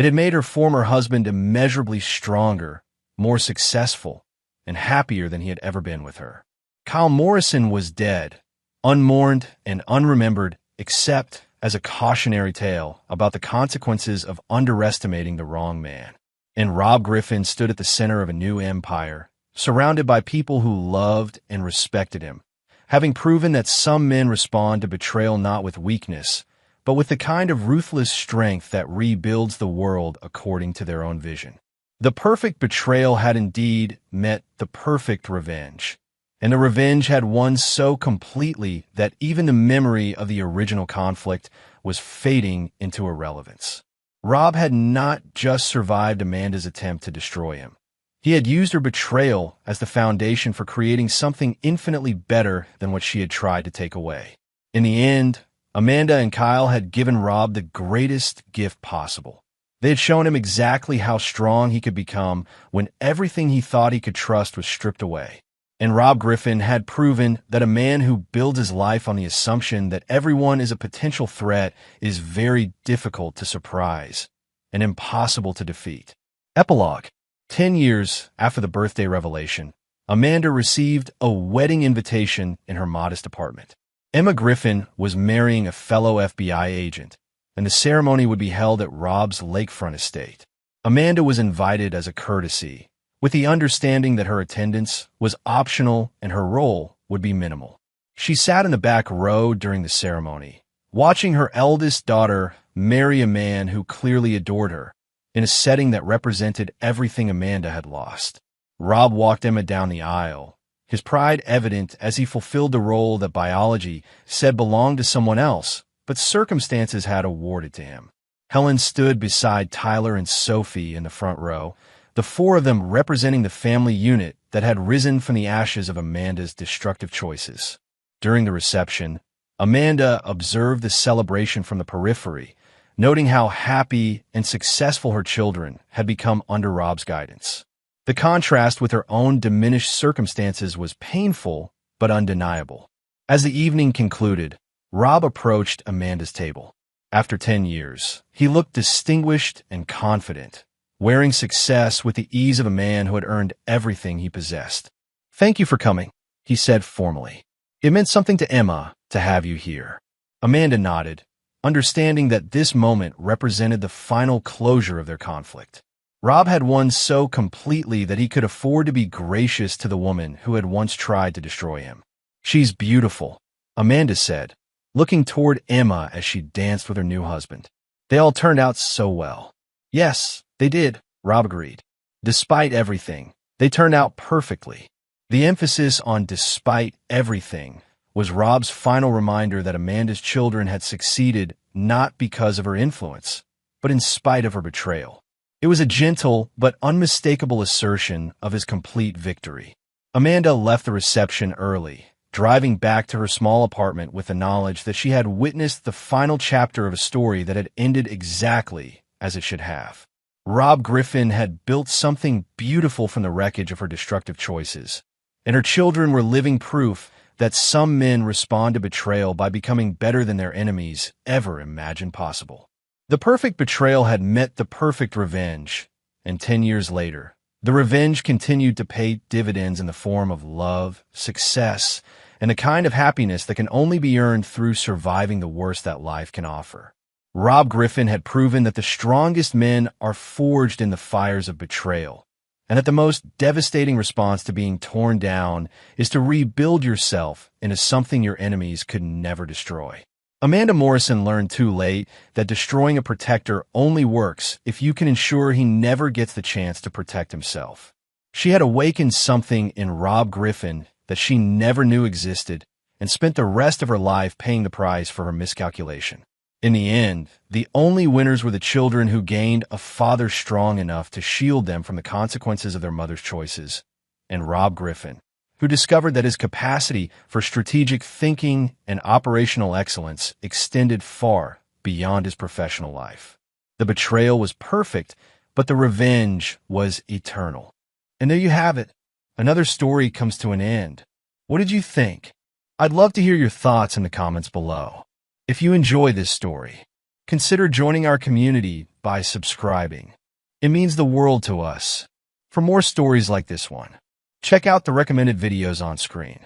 It had made her former husband immeasurably stronger, more successful, and happier than he had ever been with her. Kyle Morrison was dead, unmourned and unremembered, except as a cautionary tale about the consequences of underestimating the wrong man. And Rob Griffin stood at the center of a new empire, surrounded by people who loved and respected him, having proven that some men respond to betrayal not with weakness, but with the kind of ruthless strength that rebuilds the world according to their own vision. The perfect betrayal had indeed met the perfect revenge, and the revenge had won so completely that even the memory of the original conflict was fading into irrelevance. Rob had not just survived Amanda's attempt to destroy him. He had used her betrayal as the foundation for creating something infinitely better than what she had tried to take away. In the end, Amanda and Kyle had given Rob the greatest gift possible. They had shown him exactly how strong he could become when everything he thought he could trust was stripped away. And Rob Griffin had proven that a man who builds his life on the assumption that everyone is a potential threat is very difficult to surprise and impossible to defeat. Epilogue. 10 years after the birthday revelation, Amanda received a wedding invitation in her modest apartment. Emma Griffin was marrying a fellow FBI agent, and the ceremony would be held at Rob's lakefront estate. Amanda was invited as a courtesy, with the understanding that her attendance was optional and her role would be minimal. She sat in the back row during the ceremony, watching her eldest daughter marry a man who clearly adored her, in a setting that represented everything Amanda had lost. Rob walked Emma down the aisle, his pride evident as he fulfilled the role that biology said belonged to someone else, but circumstances had awarded to him. Helen stood beside Tyler and Sophie in the front row, the four of them representing the family unit that had risen from the ashes of Amanda's destructive choices. During the reception, Amanda observed the celebration from the periphery, noting how happy and successful her children had become under Rob's guidance. The contrast with her own diminished circumstances was painful but undeniable. As the evening concluded, Rob approached Amanda's table. After 10 years, he looked distinguished and confident, wearing success with the ease of a man who had earned everything he possessed. "Thank you for coming," he said formally. "It meant something to Emma to have you here." Amanda nodded, understanding that this moment represented the final closure of their conflict. Rob had won so completely that he could afford to be gracious to the woman who had once tried to destroy him. "She's beautiful," Amanda said, looking toward Emma as she danced with her new husband. "They all turned out so well." "Yes, they did," Rob agreed. "Despite everything, they turned out perfectly." The emphasis on "despite everything" was Rob's final reminder that Amanda's children had succeeded not because of her influence, but in spite of her betrayal. It was a gentle but unmistakable assertion of his complete victory. Amanda left the reception early, driving back to her small apartment with the knowledge that she had witnessed the final chapter of a story that had ended exactly as it should have. Rob Griffin had built something beautiful from the wreckage of her destructive choices, and her children were living proof that some men respond to betrayal by becoming better than their enemies ever imagined possible. The perfect betrayal had met the perfect revenge, and 10 years later, the revenge continued to pay dividends in the form of love, success, and the kind of happiness that can only be earned through surviving the worst that life can offer. Rob Griffin had proven that the strongest men are forged in the fires of betrayal, and that the most devastating response to being torn down is to rebuild yourself into something your enemies could never destroy. Amanda Morrison learned too late that destroying a protector only works if you can ensure he never gets the chance to protect himself. She had awakened something in Rob Griffin that she never knew existed and spent the rest of her life paying the price for her miscalculation. In the end, the only winners were the children who gained a father strong enough to shield them from the consequences of their mother's choices, and Rob Griffin, who discovered that his capacity for strategic thinking and operational excellence extended far beyond his professional life. The betrayal was perfect, but the revenge was eternal. And there you have it. Another story comes to an end. What did you think? I'd love to hear your thoughts in the comments below. If you enjoy this story, consider joining our community by subscribing. It means the world to us. For more stories like this one, check out the recommended videos on screen.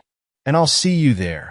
And I'll see you there.